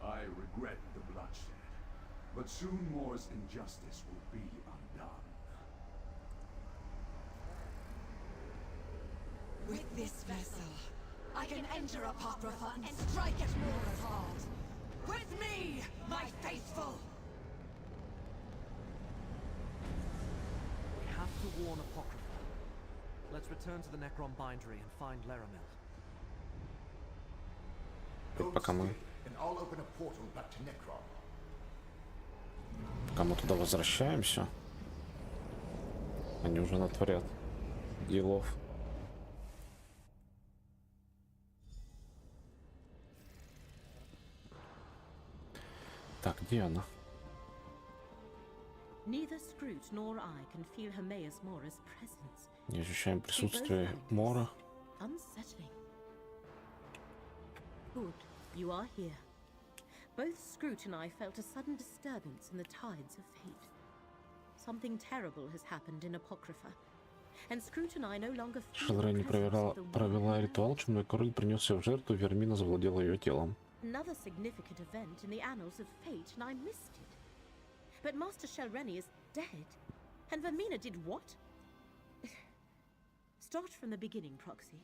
I regret the bloodshed, but soon Moore's injustice will be undone. With this vessel, I can enter Apocrypha and strike at Mora's heart. With me, my faithful! We have to warn Apocrypha. Let's return to the Necrom bindery and find Laramil. Пока мы And I'll open a portal back to Necrom. Пока мы туда возвращаемся, они уже натворят делов. Так, где она? Neither Scroot nor I can feel Hermaeus Mora's presence. Не ощущаем присутствие Мора. Unsettling. Good, you are here. Both Scroot and I felt a sudden disturbance in the tides of fate. Something terrible has happened in Apocrypha, and Scroot and I no longer feel Шелрени the presence of the провела ритуал, Чумной король принес ее в жертву, Вермина завладела ее телом. Another significant event in the annals of fate, and I missed it. But Master Shelreni is dead, and Vermina did what? Start from the beginning, Proxy.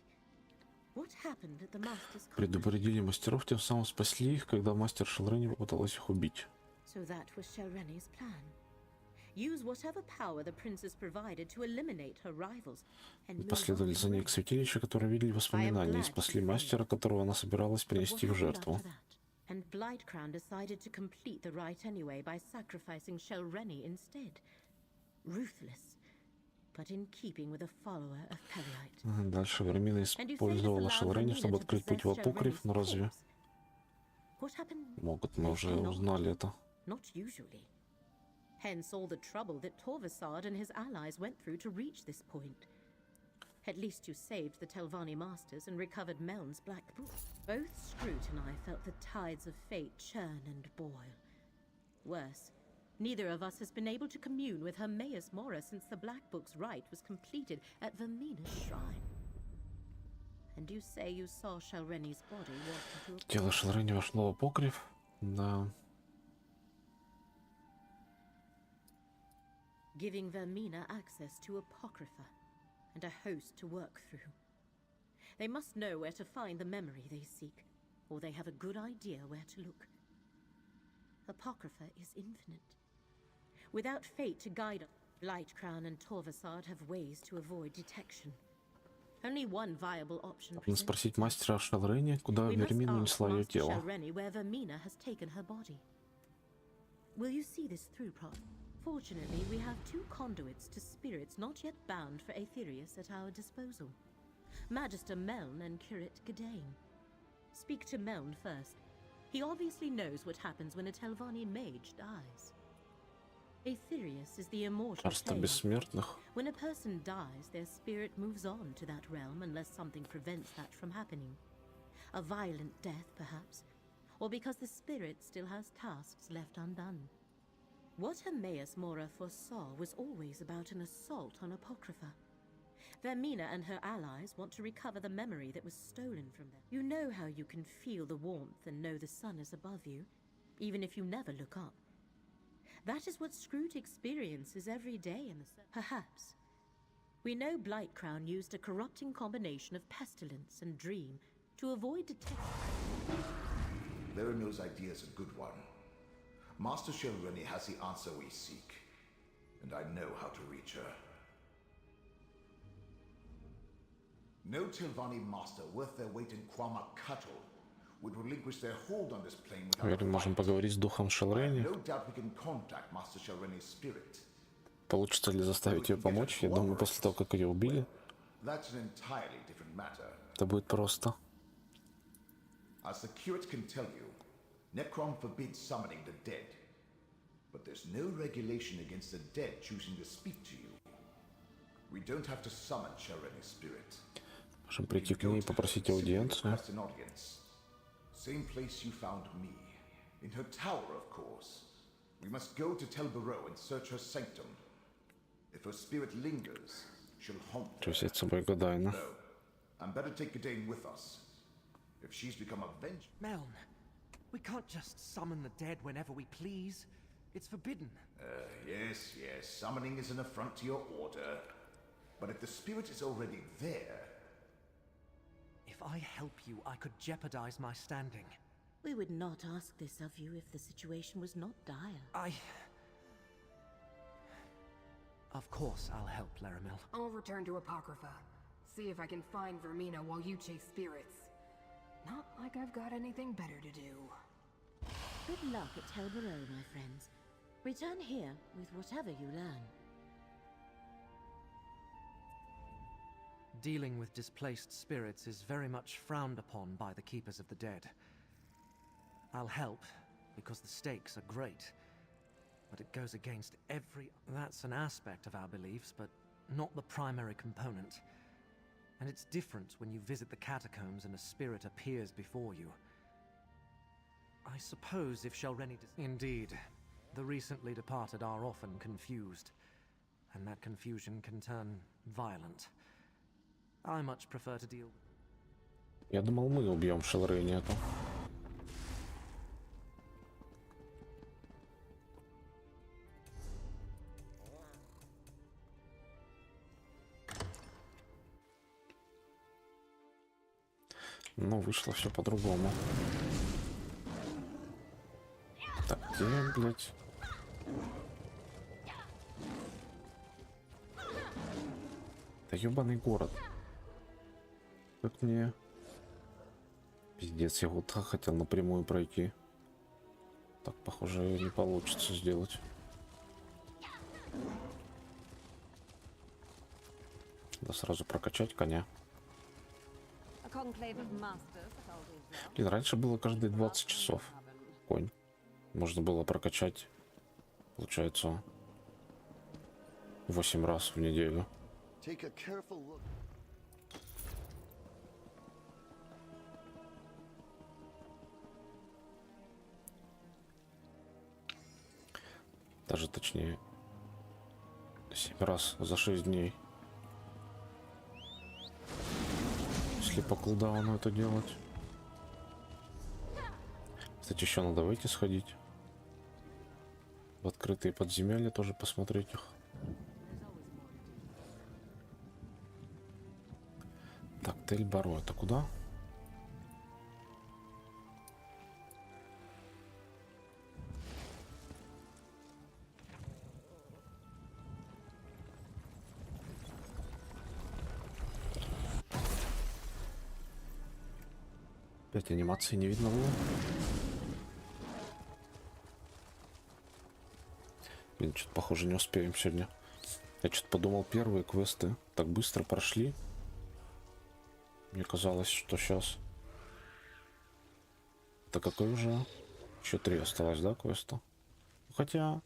What happened at the Master's Conference? Предупредили мастеров, тем самым спасли их, когда мастер Шелрени попыталась их убить. So that was Shelreni's plan. Use whatever power the princess provided to eliminate her rivals and move Последовали on. за ней к святилищу, которые видели воспоминания, и спасли мастера, которого она собиралась принести в жертву. And Blightcrown decided to complete the rite anyway by sacrificing Shelreni instead. Ruthless, but in keeping with a follower of Periite. Дальше Вермина использовала Шелрени, чтобы открыть путь в Апокриф, но разве могут? Мы уже узнали это. Not usually. Hence all the trouble that Torvasard and his allies went through to reach this point. At least you saved the Telvanni masters and recovered Meln's black book. Both Scroot and I felt the tides of fate churn and boil. Worse, neither of us has been able to commune with Hermaeus Mora since the Black Book's rite was completed at Vermina's shrine. And you say you saw Shelreni's body walk into a... Тело Шелрени вошло в Апокриф. Да. Giving Vermina access to Apocrypha and a host to work through. They must know where to find the memory they seek, or they have a good idea where to look. Apocrypha is infinite. Without fate to guide us, Blightcrown and Torvasard have ways to avoid detection. Only one viable option. Нужно спросить мастера Шелрени, куда Вермина унесла ее тело. Shelreni, where Vermina has taken her body. Will you see this through, Prof? Fortunately, we have two conduits to spirits not yet bound for Aetherius at our disposal. Magister Meln and Curate Gadain. Speak to Meln first. He obviously knows what happens when a Telvanni mage dies. Aetherius is the immortal Царство plane. бессмертных. When a person dies, their spirit moves on to that realm unless something prevents that from happening. A violent death, perhaps, or because the spirit still has tasks left undone. What Hermaeus Mora foresaw was always about an assault on Apocrypha. Vermina and her allies want to recover the memory that was stolen from them. You know how you can feel the warmth and know the sun is above you, even if you never look up. That is what Scroot experiences every day in the sun. Perhaps. We know Blightcrown used a corrupting combination of pestilence and dream to avoid detection. Laramil's idea is a good one. Master Shelreni has the answer we seek, and I know how to reach her. No Telvanni master worth their weight in Quama cattle would relinquish their hold on this plane without Уверен, можем поговорить с духом Шелрени. No doubt we can contact Master Shelreni's spirit. Получится ли заставить ее помочь? Я думаю, после того, как ее убили, That's an entirely different matter. Это будет просто. As the curate can tell you, Necrom forbids summoning the dead. But there's no regulation against the dead choosing to speak to you. We don't have to summon Shareni's spirit. Можем прийти к ней и попросить аудиенцию. Same place you found me. In her tower, of course. We must go to Tel Barrow and search her sanctum. If her spirit lingers, she'll haunt her. Взять с собой Годайна. No. I'm better take Godane with us. If she's become a venge... Meln, we can't just summon the dead whenever we please. It's forbidden. Yes. Summoning is an affront to your order. But if the spirit is already there... If I help you, I could jeopardize my standing. We would not ask this of you if the situation was not dire. Of course I'll help, Laramil. I'll return to Apocrypha. See if I can find Vermina while you chase spirits. Not like I've got anything better to do. Good luck at Tel Barrow, my friends. Return here with whatever you learn. Dealing with displaced spirits is very much frowned upon by the Keepers of the Dead. I'll help, because the stakes are great. But it goes against every... That's an aspect of our beliefs, but not the primary component. And it's different when you visit the catacombs and a spirit appears before you. I suppose if Shelreni... Indeed. The recently departed are often confused. And that confusion can turn violent. I much prefer to deal... Я думал, мы убьем Шелрени эту. Но вышло все по-другому. Так, где, блядь? Да ёбаный город. Как мне... Пиздец, я вот так хотел напрямую пройти. Так, похоже, не получится сделать. Надо сразу прокачать коня. Блин, раньше было каждые 20 часов конь. Можно было прокачать, получается, 8 раз в неделю. Даже точнее 7 раз за 6 дней. Если по кулдауну это делать. Кстати, еще надо выйти сходить. В открытые подземелья тоже посмотреть их. Так, Тель Баро, это куда? Опять анимации не видно было. Блин, что-то похоже не успеем сегодня. Я что-то подумал, первые квесты так быстро прошли. Мне казалось, что сейчас. Это какой уже? Еще 3 осталось, да, квеста? Хотя,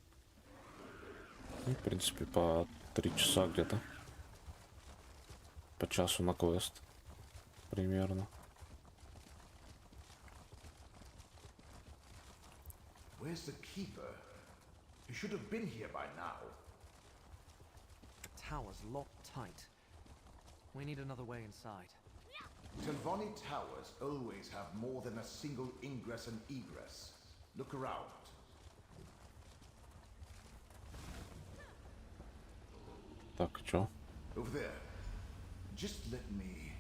ну, в принципе, по 3 часа где-то. По часу на квест. Примерно. Where's the keeper? He should have been here by now. The tower's locked tight. We need another way inside. Telvanni towers always have more than a single ingress and egress. Look around. Так, чё? Over there. Just let me...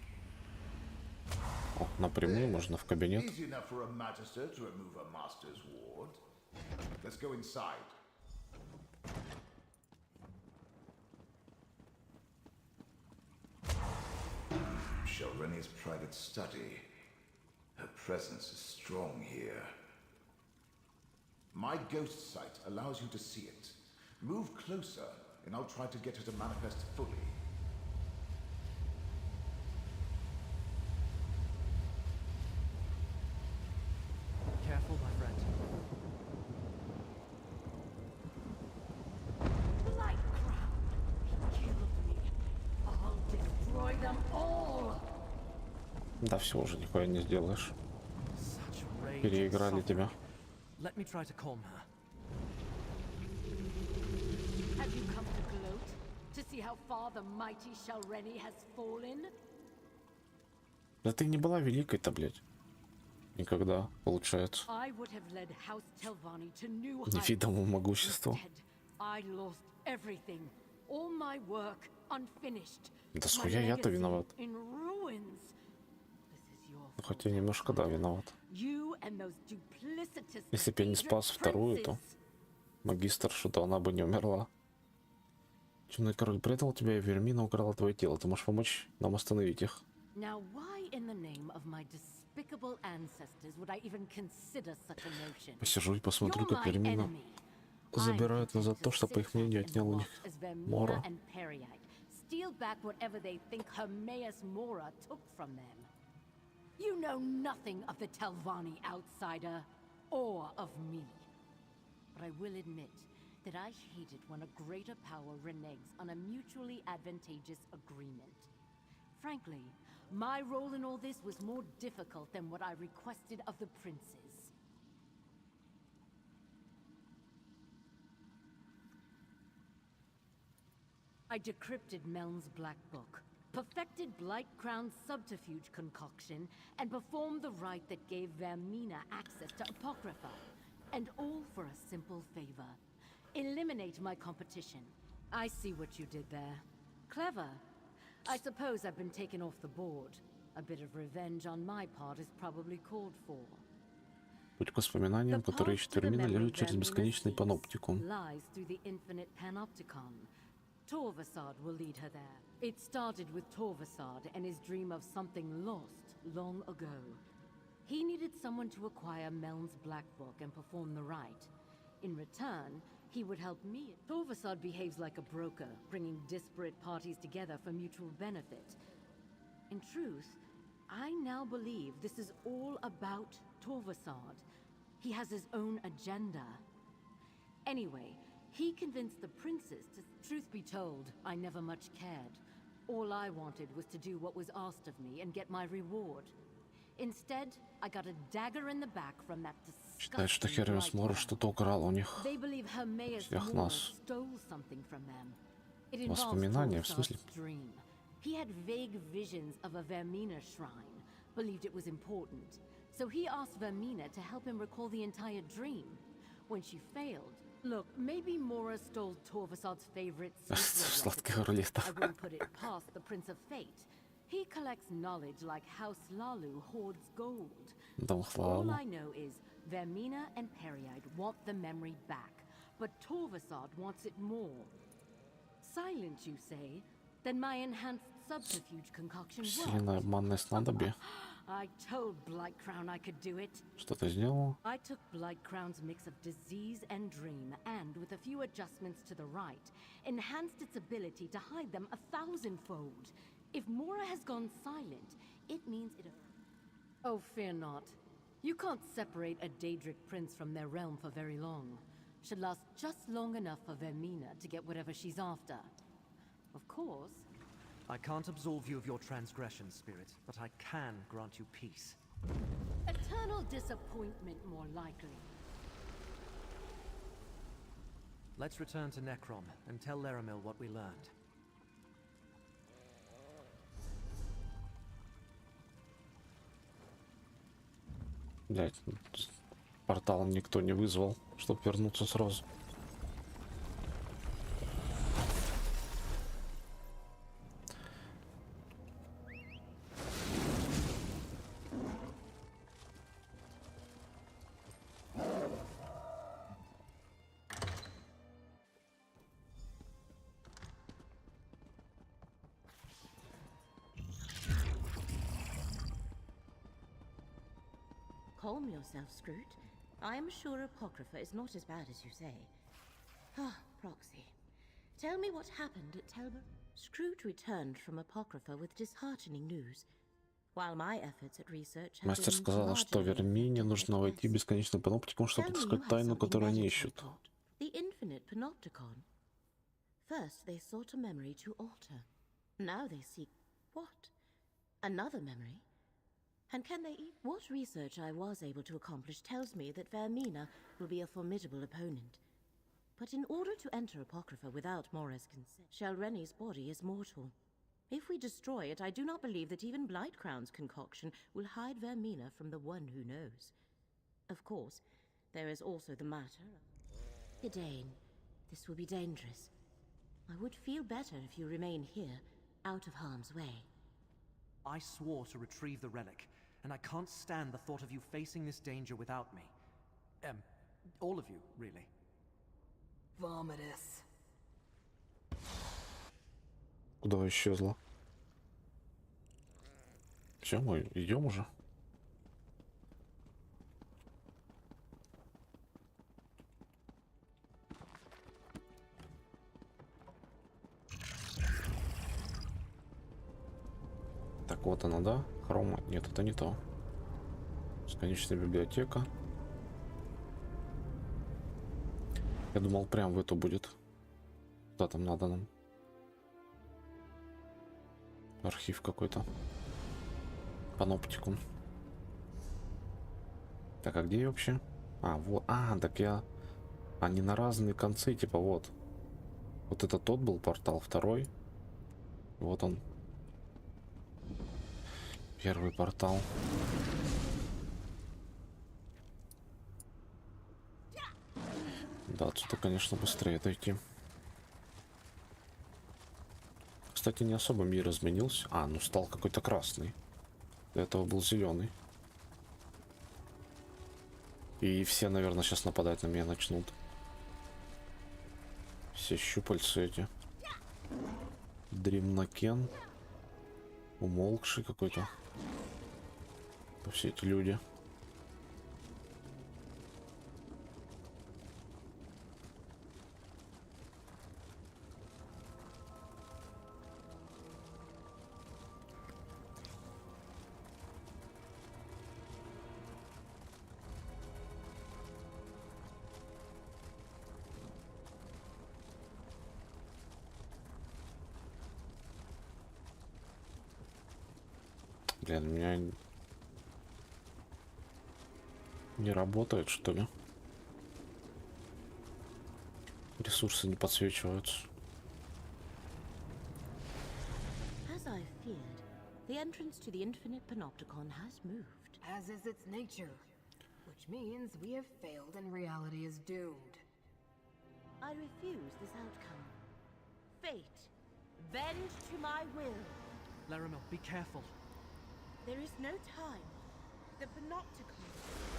О, напрямую можно в кабинет. Easy enough for a magister to remove a master's ward. Let's go inside. Shelreni's private study. Her presence is strong here. My ghost sight allows you to see it. Move closer, and I'll try to get her to manifest fully. Да все, уже нихуя не сделаешь. Such rage and Переиграли тебя. suffering. Let me try to calm her. Have you come to gloat? To see how far the mighty Shalreni has fallen? Да ты не была великой-то, блядь. Никогда, получается. I would have led House Telvanni to new heights. Невидимому могуществу. Instead, I lost everything. All my work unfinished. Да My схуя я-то legacy виноват. in ruins. This is your Ну, хотя немножко, да, виноват. You and those duplicitous Если бы я не спас вторую, то магистршу, то она бы не умерла. Темный король предал тебя, и Вермина украла твое тело. Ты можешь помочь нам остановить их? Now, why in the name of my despicable ancestors would I even consider such a notion? Посижу и посмотрю, You're как my Вермина enemy. забирают назад то, что, по их мнению, отнял у них As Vermina Мора. and Periite steal back whatever they think Hermaeus Mora took from them. You know nothing of the Telvanni outsider, or of me. But I will admit that I hate it when a greater power reneges on a mutually advantageous agreement. Frankly, my role in all this was more difficult than what I requested of the princes. I decrypted Meln's Black Book, perfected Blight Crown's subterfuge concoction, and performed the rite that gave Vermina access to Apocrypha. And all for a simple favor. Eliminate my competition. I see what you did there. Clever. I suppose I've been taken off the board. A bit of revenge on my part is probably called for. Путь к воспоминаниям, которые ищет Вермина, лежит через бесконечный паноптикум. Lies through the infinite panopticon. Torvasad will lead her there. It started with Torvasad and his dream of something lost long ago. He needed someone to acquire Meln's Black Book and perform the rite. In return, he would help me. Torvasad behaves like a broker, bringing disparate parties together for mutual benefit. In truth, I now believe this is all about Torvasad. He has his own agenda. Anyway, he convinced the princes to... Truth be told, I never much cared. All I wanted was to do what was asked of me and get my reward. Instead, I got a dagger in the back from that Считает, что disgusting Хермес Мора что-то украл у них. They believe Hermaeus Всех Mora нас. stole something from them. It involves Воспоминания, в смысле? Torvasad's dream. He had vague visions of a Vermina shrine, believed it was important. So he asked Vermina to help him recall the entire dream. When she failed, look, maybe Mora stole Torvasad's favorite Сладкая secret рулета. recipe. I won't put it past the Prince of Fate. He collects knowledge like House Lalu hoards gold. Дом All Хлаалу. I know is Vermina and Periite want the memory back, but Torvasad wants it more. Silent, you say? Then my enhanced subterfuge concoction Сильное worked. обманное снадобье. I told Blightcrown I could do it. Что ты сделал? I took Blightcrown's mix of disease and dream, and with a few adjustments to the rite, enhanced its ability to hide them 1,000-fold. If Mora has gone silent, it means it... Oh, fear not. You can't separate a Daedric prince from their realm for very long. Should last just long enough for Vermina to get whatever she's after. Of course. I can't absolve you of your transgression, Spirit, but I can grant you peace. Eternal disappointment, more likely. Let's return to Necrom and tell Laramil what we learned. Блять, портал никто не вызвал, чтобы вернуться сразу. Calm yourself, Scroot. I am sure Apocrypha is not as bad as you say. Ah, Proxy. Tell me what happened at Telber. Scroot returned from Apocrypha with disheartening news. While my efforts at research have Мастер been сказала, что marginally Вермине нужно войти бесконечным паноптиком, чтобы отыскать тайну, которую они ищут. The infinite panopticon. First, they sought a memory to alter. Now they seek what? Another memory? And can they eat? What research I was able to accomplish tells me that Vermina will be a formidable opponent. But in order to enter Apocrypha without Mora's consent, Shelreni's body is mortal. If we destroy it, I do not believe that even Blightcrown's concoction will hide Vermina from the one who knows. Of course, there is also the matter of... Idane, this will be dangerous. I would feel better if you remain here, out of harm's way. I swore to retrieve the relic, and I can't stand the thought of you facing this danger without me. All of you, really. Vomitus. Куда исчезла? Все, мы идем уже. Так, вот она, да? Хрома. Нет, это не то. Бесконечная библиотека. Я думал, прям в эту будет. Куда там надо нам? Архив какой-то. Паноптикум. Так, а где я вообще? А, вот. А, так я... Они на разные концы, типа, вот. Вот это тот был портал, второй. Вот он. Первый портал. Да, отсюда, конечно, быстрее дойти. Кстати, не особо мир изменился. А, ну стал какой-то красный. До этого был зеленый. И все, наверное, сейчас нападать на меня начнут. Все щупальцы эти. Дримнакен. Умолкший какой-то. Все эти люди. Блин, у меня не работает, что ли? Ресурсы не подсвечиваются. As I feared, the entrance to the infinite panopticon has moved. As is its nature. Which means we have failed and reality is doomed. I refuse this outcome. Fate, bend to my will. Laramil, be careful. There is no time. The panopticon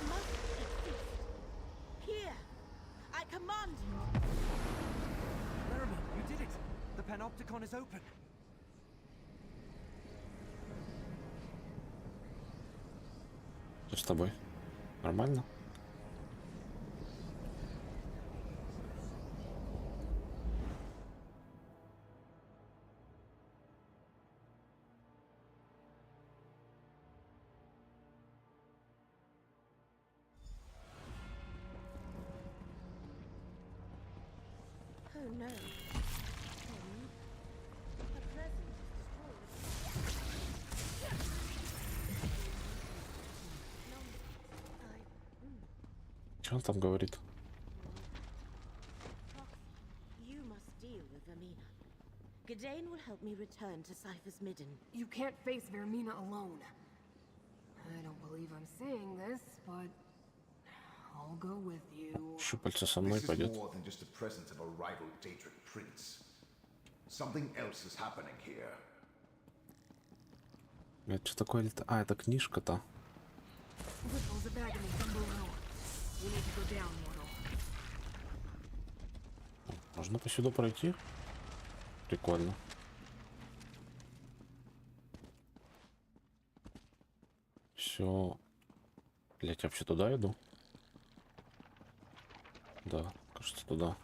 must exist. Here, I command it. Laramil, you did it. The panopticon is open. Что с тобой? Нормально? Oh no. A present Что он там говорит? You must deal with Vermina. Gidane will help me return to Cypher's Midden. You can't face Vermina alone. I don't believe I'm saying this, but I'll go with you. Щупальца со мной This is пойдет. more than just the presence of a rival Daedric prince. Something else is happening here. Это что такое? А, это книжка-то. Whipple's a bag of me from below. We need to go down, mortal. Можно по сюда пройти? Прикольно. Все. Блять, я вообще туда иду? Да, кажется, туда.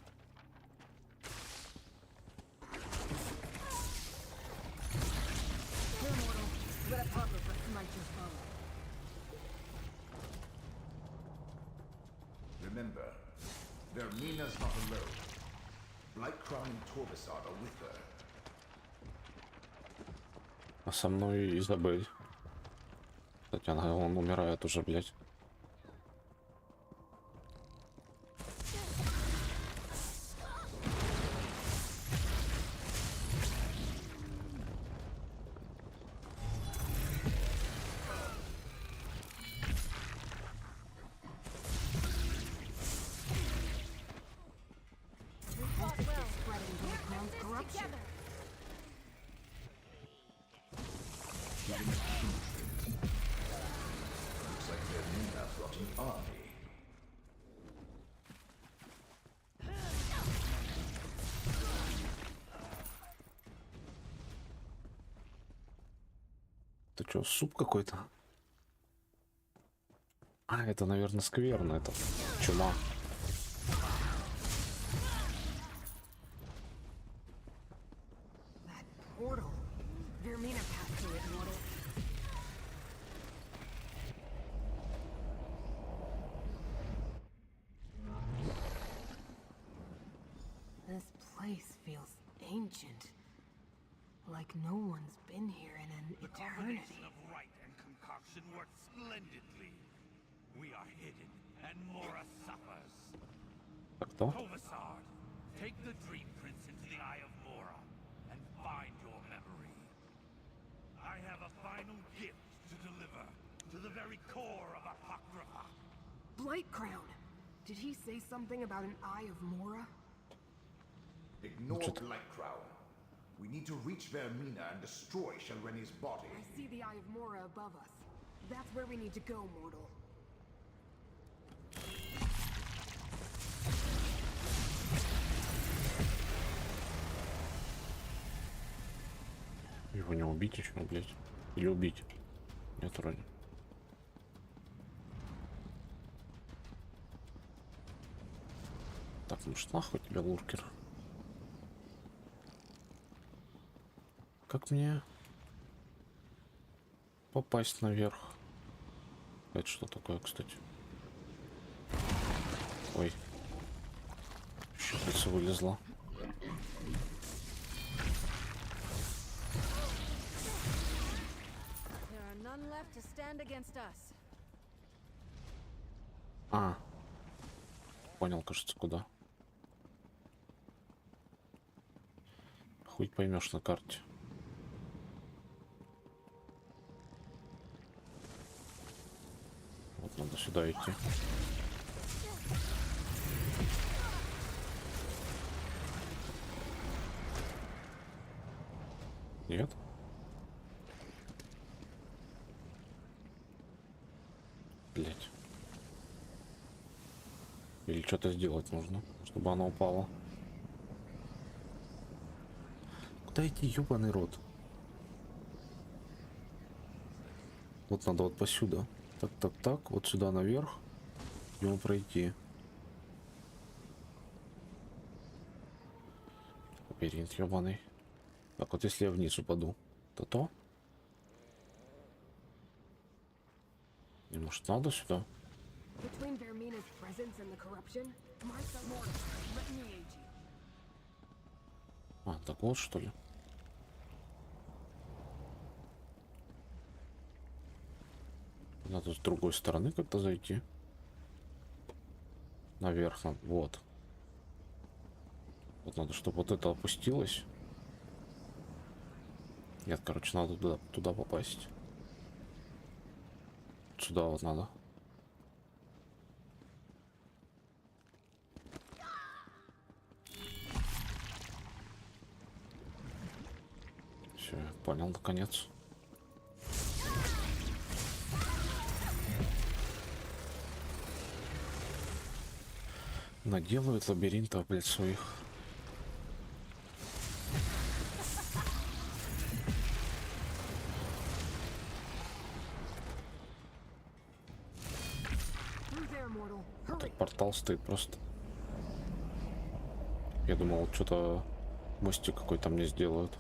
Here, mortal. Let Apocrypha smite your foe. Remember, Vermina's not alone. Blightcrown and Torvisard are with her. А со мной Изабель. Кстати, он умирает уже, блядь. Looks like Vermina brought an army. Это что, суп какой-то? А, это, наверное, скверно, это чума. Portal. Vermina passed through it, mortal. This place feels ancient. Like no one's been here in an The eternity. combination of rite and concoction works splendidly. We are hidden, and Mora suffers. Кто? Tovasard, take the Dream Prince into the Eye of Mora and find your memory. I have a final gift to deliver to the very core of Apocrypha. Blight Crown. Did he say something about an Eye of Mora? Ignore Blight Crown. We need to reach Vermina and destroy Shalreni's body. I see the Eye of Mora above us. That's where we need to go, mortal. Его не убить еще, блядь. Или убить? Нет, вроде. Так, может нахуй тебя, луркер? Как мне попасть наверх? Это что такое, кстати? Ой. Щупальце вылезло. А. Понял, кажется, куда. Хуй поймешь на карте. Вот надо сюда идти. Нет? Блять. Или что-то сделать нужно, чтобы она упала. Куда идти, ёбаный рот? Вот надо вот посюда. Так, вот сюда наверх. Ему пройти. Лабиринт ёбаный. Так, вот если я вниз упаду, то? И может надо сюда? Between Vermina's presence and the corruption, Martha Mortal, let me aid you. А, так вот что ли? Надо с другой стороны как-то зайти. Наверх, вот. Вот надо, чтобы вот это опустилось. Нет, короче, надо туда попасть. Сюда вот надо. Все, я понял, наконец. Наделают лабиринтов, блядь, своих. Тут портал стоит просто. Я думал, вот что-то мостик какой-то мне сделают.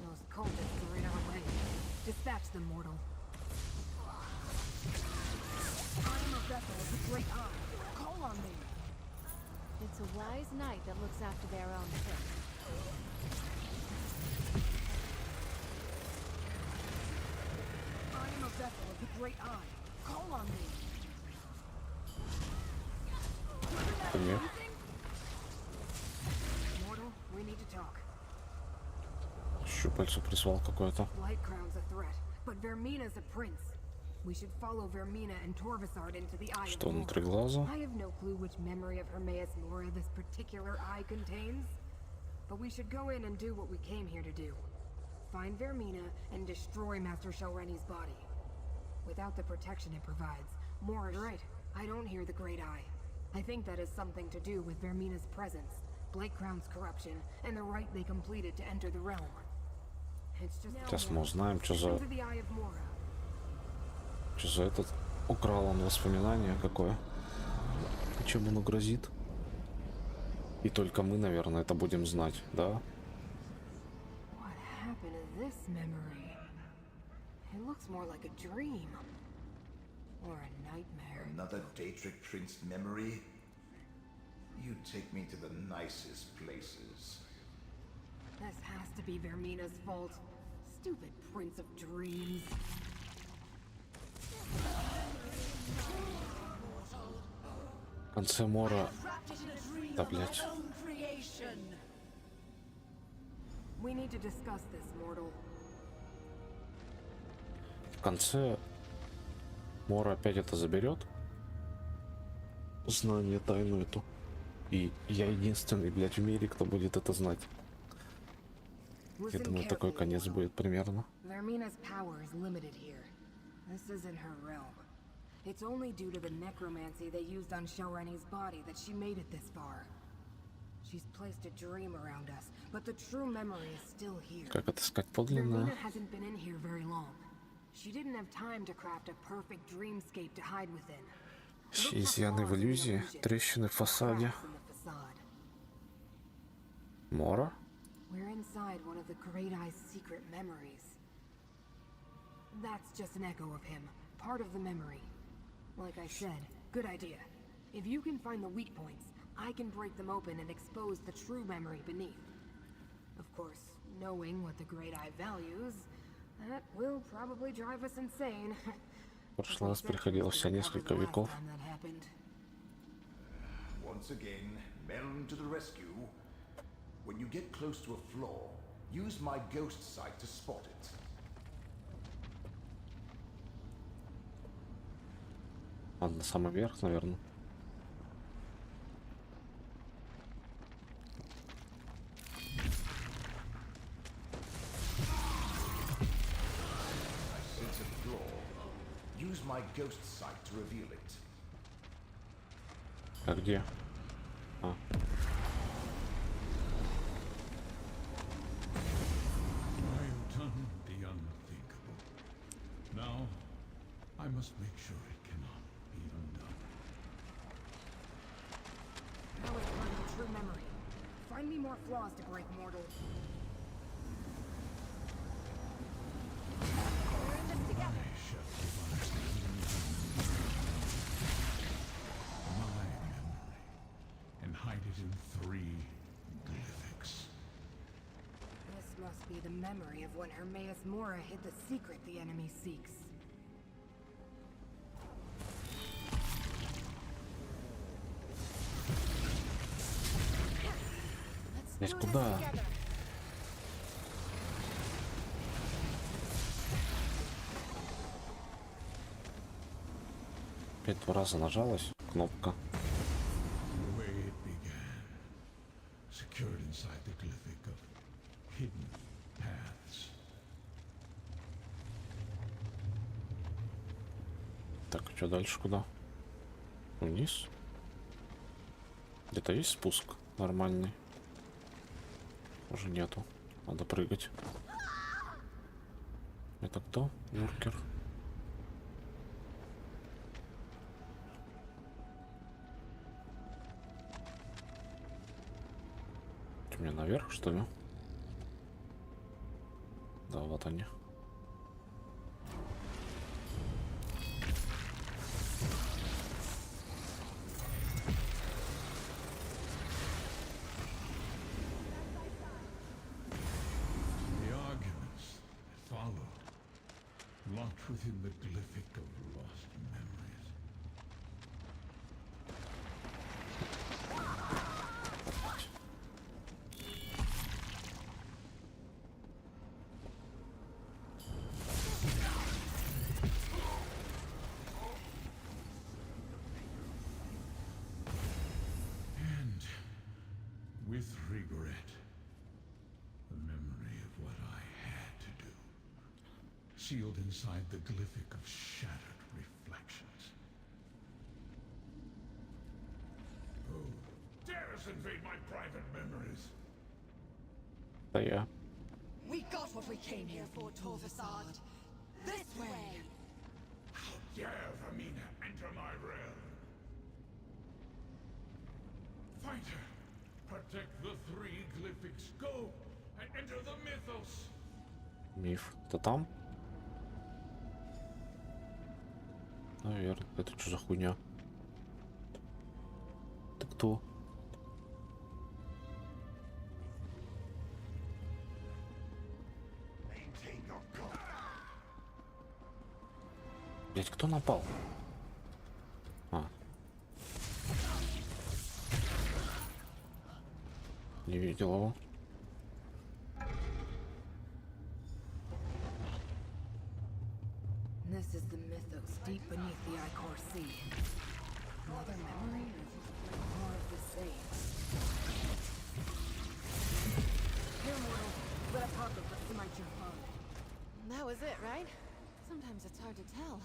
Those cultists are in our way. Dispatch them, mortal. I am a vessel of the Great Eye. Call on me. It's a wise knight that looks after their own fit. I am a vessel of the Great Eye. Call on me. Пример. Mortal, we need to talk. Щупальцу прислал какое-то. Light Crown's a threat, but Vermina's a prince. We should follow Vermina and Torvasard into the Eye Что of внутри Mora. глаза? I have no clue which memory of Hermaeus Mora this particular eye contains, but we should go in and do what we came here to do. Find Vermina and destroy Master Shelreni's body. Without the protection it provides, Mora's right. I don't hear the Great Eye. I think that has something to do with Vermina's presence, Blake Crown's corruption, and the rite they completed to enter the realm. It's just Сейчас мы узнаем, что into the Eye of Mora. за этот украл он воспоминание какое. И чем оно грозит? И только мы, наверное, это будем знать, да? What happened to this memory? It looks more like a dream. Or a nightmare. Another Daedric Prince memory? You take me to the nicest places. This has to be Vermina's fault. Stupid Prince of Dreams. В конце Мора... Да, блять. We need to discuss this, mortal. В конце Мора опять это заберет. Знание, тайну эту. И я единственный, блядь, в мире, кто будет это знать. Я думаю, такой конец будет примерно. Vermina's power is limited here. This isn't her realm. It's only due to the necromancy they used on Shelreni's body that she made it this far. She's placed a dream around us, but the true memory is still here. Как отыскать подлинное? Vermina hasn't been in here very long. She didn't have time to craft a perfect dreamscape to hide within. Изъяны в иллюзии, трещины в фасаде. Мора? We're inside one of the Great Eye's secret memories. That's just an echo of him, part of the memory. Like I said, good idea. If you can find the weak points, I can break them open and expose the true memory beneath. Of course, knowing what the Great Eye values, that will probably drive us insane. В прошлый раз приходилось вся несколько веков. Once again, Melon to the rescue. When you get close to a flaw, use my ghost sight to spot it. Надо на самый верх, наверное. Use my ghost sight to reveal it. А где? А. I've done the unthinkable. Now, I must make sure it cannot be undone. Now it's part of the true memory. Find me more flaws to break, mortal. And hide it in 3 glyphics. This must be the memory of when Hermaeus Mora hid the secret the enemy seeks. Здесь куда? Опять 2 раза нажалась кнопка. The way it began, secured inside the glyphic of hidden paths. Так, что дальше куда? Вниз? Где-то есть спуск нормальный? Уже нету. Надо прыгать. Это кто? Юркер. Что, мне наверх, что ли? Да, вот они. The arguments that followed, not within the glyphic of lost memories. And with regret, the memory of what I had to do, sealed inside the glyphic of shattered reflections. Who dares invade my private memories? Да я. We got what we came here for, Torvasad. This way! How dare Vermina enter my realm? Fighter, protect the three glyphics. Go and enter the mythos. Миф. Это там? Наверное. Это что за хуйня? Ты кто? Блять, кто напал? А. Не видел его. This is the mythos deep beneath the Icor Sea. Another memory or more of the same? Here, mortal, let Apocrypha smite your foe. That was it, right? Sometimes it's hard to tell.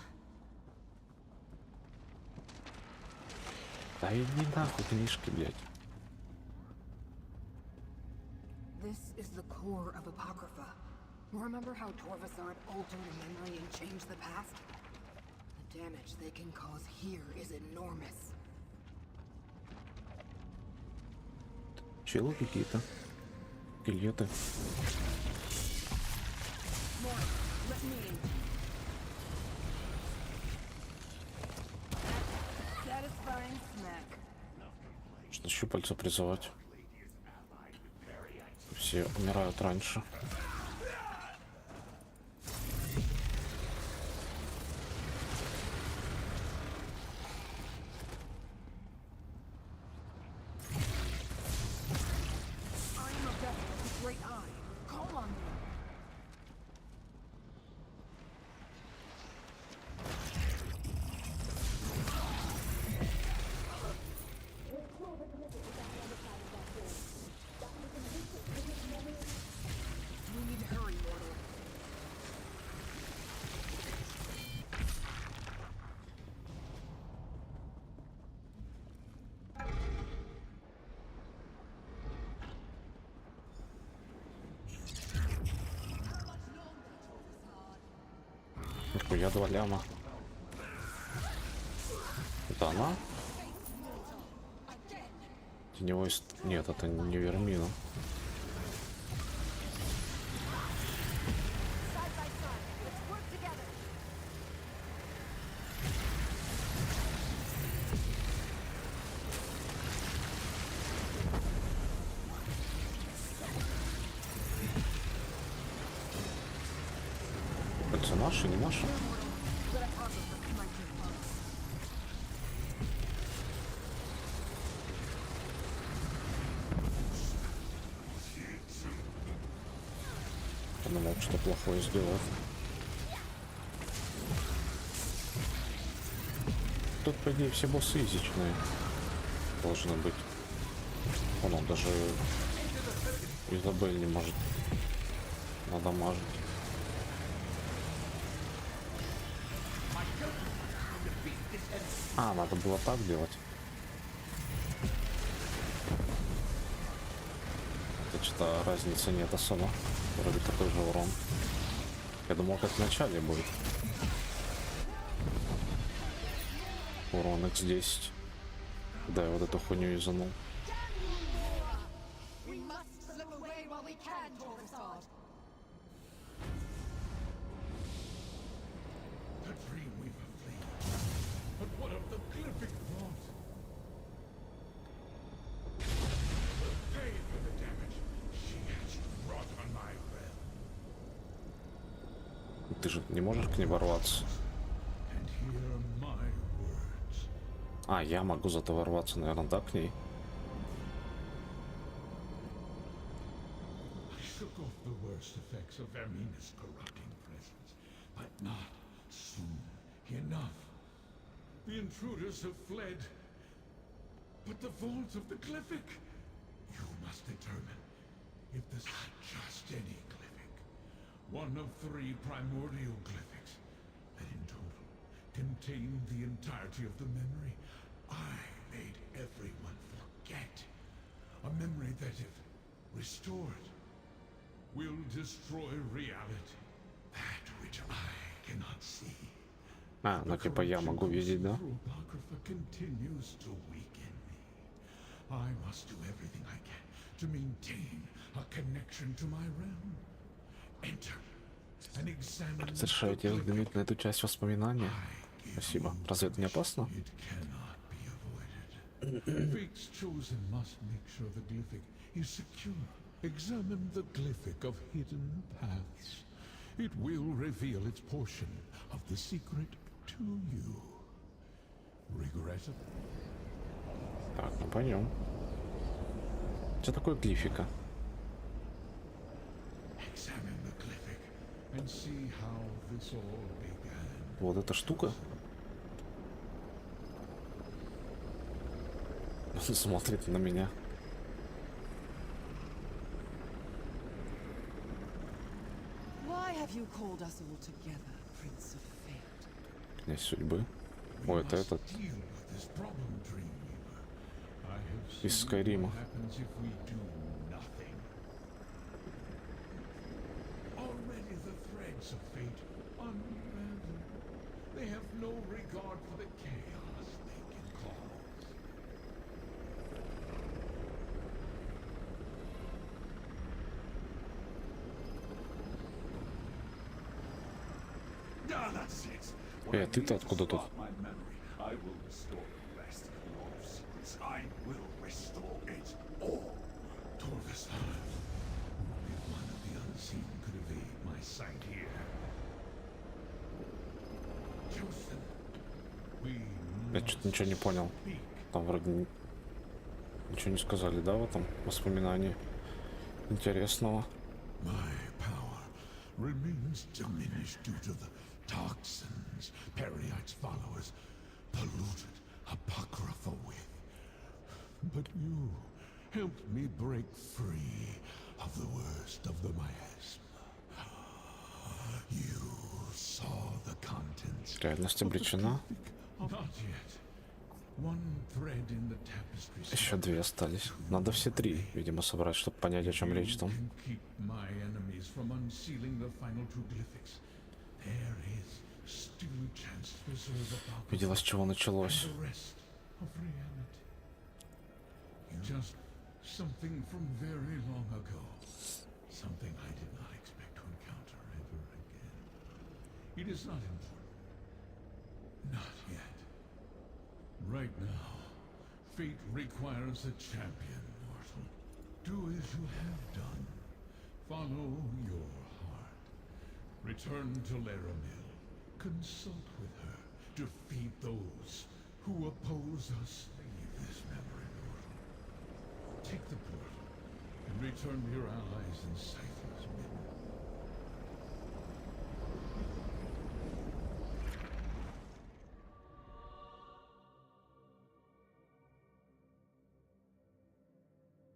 Да иди нахуй книжки, блять. This is the core of Apocrypha. Remember how Torvasad altered a memory and changed the past? The damage they can cause here is enormous. Челы какие-то. Скелеты. Satisfying smack. Что щупальца призывать. Все умирают раньше. Я 2 ляма. Это она? Теневой... Нет, это не Вермина. Это наши, не наши? Подумал, что плохое сделал. Тут, по идее, все боссы изичные должны быть. Он даже Изабель не может надамажить. А, надо было так делать. Это что-то разницы нет особо. Вроде такой же урон. Я думал, как в начале будет. Урон x10. Да, я вот эту хуйню изанул. ты же не можешь к ней ворваться. And hear my words. А, я могу зато ворваться, наверное, да, к ней? I shook off the worst effects of Vermina's corrupting presence, but not soon enough. The intruders have fled. But the vault of the Glyphic! You must determine if this is just any Glyphic. One of 3 primordial Glyphics that in total contain the entirety of the memory I made everyone forget. A memory that, if restored, will destroy reality. That which I cannot see. А, ну типа я могу видеть, да? Apocrypha continues to weaken me. I must do everything I can to maintain a connection to my realm. Enter and examine. Разрешаете взглянуть на эту часть воспоминания? Спасибо. Разве это не опасно? Fate's chosen must make sure the Glyphic is secure. Examine the Glyphic of hidden paths. It will reveal its portion of the secret to you. Regrettably. Так, ну пойдем. Что такое глифика? Examine the Glyphic and see how this all began. Вот эта штука? Он смотрит на меня. Why have you called us all together, Prince of Fate? Князь судьбы. О, это этот. Из Скайрима. Already the threads of fate unravel. They have no regard for the chaos they can cause. Ah, that's it. Ты-то откуда тут? I will restore the rest of your secrets. I will restore it all. Torvus, if one of the unseen could evade my sight here. Chosen, we Я что-то ничего не понял. Там вроде ничего не сказали, да, в этом воспоминании интересного. My power remains diminished due to the toxins Periite's followers polluted Apocrypha with. But you helped me break free of the worst of the miasma. You saw the contents. Реальность обречена. Not yet. One thread in the tapestry. Еще 2 остались. Надо все 3, видимо, собрать, чтобы понять, о чем речь там. Keep my enemies from unsealing the final 2 Glyphics. There is still a chance to preserve Apocrypha. Видела, с чего началось. And the rest of reality. Just something from very long ago. Something I did not expect to encounter ever again. It is not important. Not yet. Right now, fate requires a champion, mortal. Do as you have done. Follow your heart. Return to Laramil. Consult with her. Defeat those who oppose us. Leave this memory, mortal. Take the portal and return to your allies in Scyther's midden.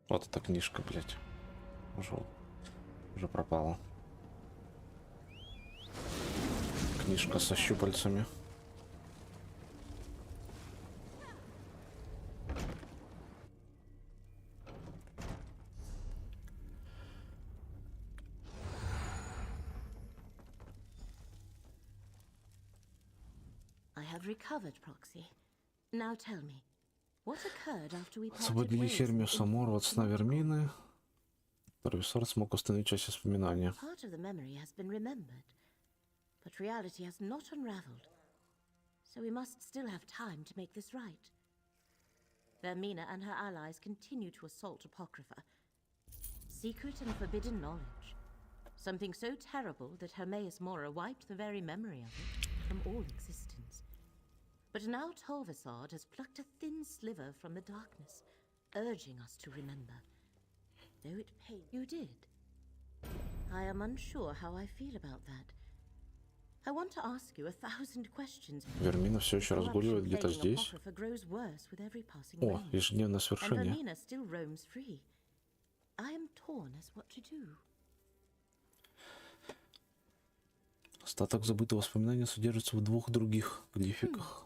Вот эта книжка, блядь. Уже пропала. Книжка со щупальцами. I have recovered, Proxy. Now tell me, what occurred after we parted Освободили ways? Хермиуса Мору от сна Вермины. Профессор смог установить часть воспоминания. Part of the memory has been remembered, but reality has not unraveled. So we must still have time to make this right. Vermina and her allies continue to assault Apocrypha. Secret and forbidden knowledge. Something so terrible that Hermaeus Mora wiped the very memory of it from all existence. But now Tolvasard has plucked a thin sliver from the darkness, urging us to remember. Though it pains you did. I am unsure how I feel about that. I want to ask you 1,000 questions. Вермина все еще разгуливает где-то здесь. О, ежедневное свершение. Vermina still roams free. I am torn as what to do. Остаток забытого воспоминания содержится в 2 других глификах.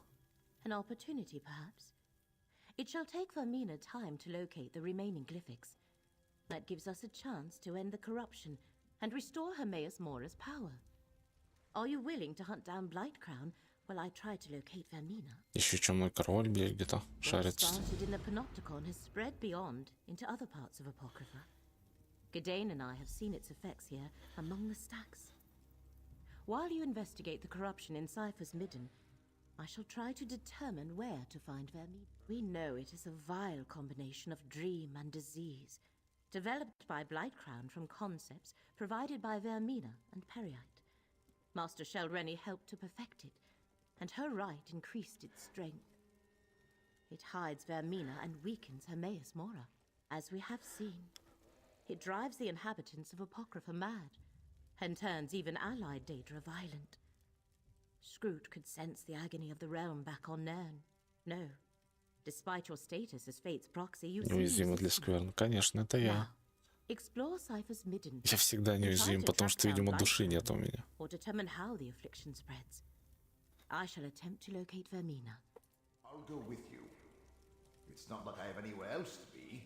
An opportunity, perhaps. It shall take Vermina time to locate the remaining glyphics. That gives us a chance to end the corruption and restore Hermaeus Mora's power. Are you willing to hunt down Blightcrown while I try to locate Vermina? Еще темный король, блядь, где-то What шарится. started in the Panopticon has spread beyond into other parts of Apocrypha. Gadain and I have seen its effects here among the stacks. While you investigate the corruption in Cypher's Midden, I shall try to determine where to find Vermina. We know it is a vile combination of dream and disease, developed by Blightcrown from concepts provided by Vermina and Periite. Master Shelrenny helped to perfect it, and her rite increased its strength. It hides Vermina and weakens Hermaeus Mora, as we have seen. It drives the inhabitants of Apocrypha mad, and turns even allied Daedra violent. Scroot could sense the agony of the realm back on Nern. No, despite your status as Fate's proxy, you Неуязвимый для скверны. Конечно, это я. explore Cypher's Midden. Я всегда неуязвим, потому что, видимо, души нет у меня. Or determine how the affliction spreads. I shall attempt to locate Vermina. I'll go with you. It's not like I have anywhere else to be.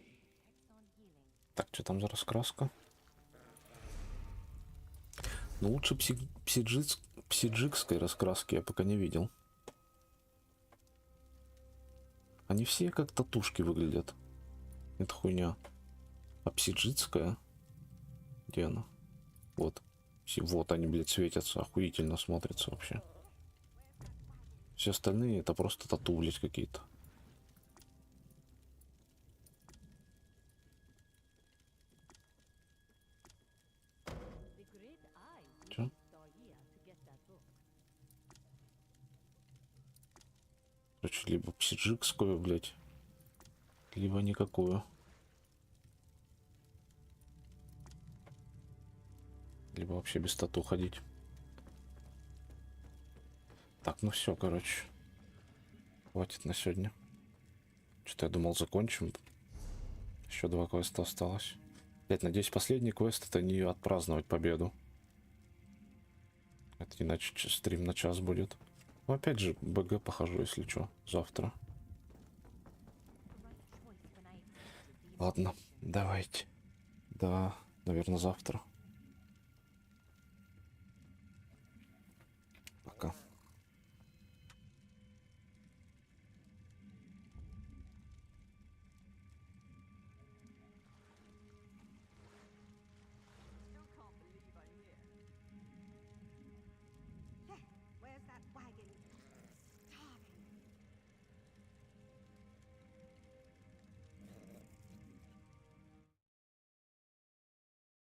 Так, что там за раскраска? Ну, лучше псиджикской раскраски я пока не видел. Они все как татушки выглядят. Это хуйня. А псиджитская? Где она? Вот. Вот они, блядь, светятся. Охуительно смотрятся вообще. Все остальные это просто тату, блядь, какие-то. Чё? Короче, либо псиджикскую, блядь, либо никакую. Либо вообще без тату ходить. Так, ну все, короче. Хватит на сегодня. Что-то я думал, закончим. Еще 2 квеста осталось. Блять, надеюсь, последний квест это не отпраздновать победу. Это иначе стрим на час будет. Ну, опять же, БГ похожу, если что, завтра. Ладно, давайте. Да, наверное, завтра. Пока.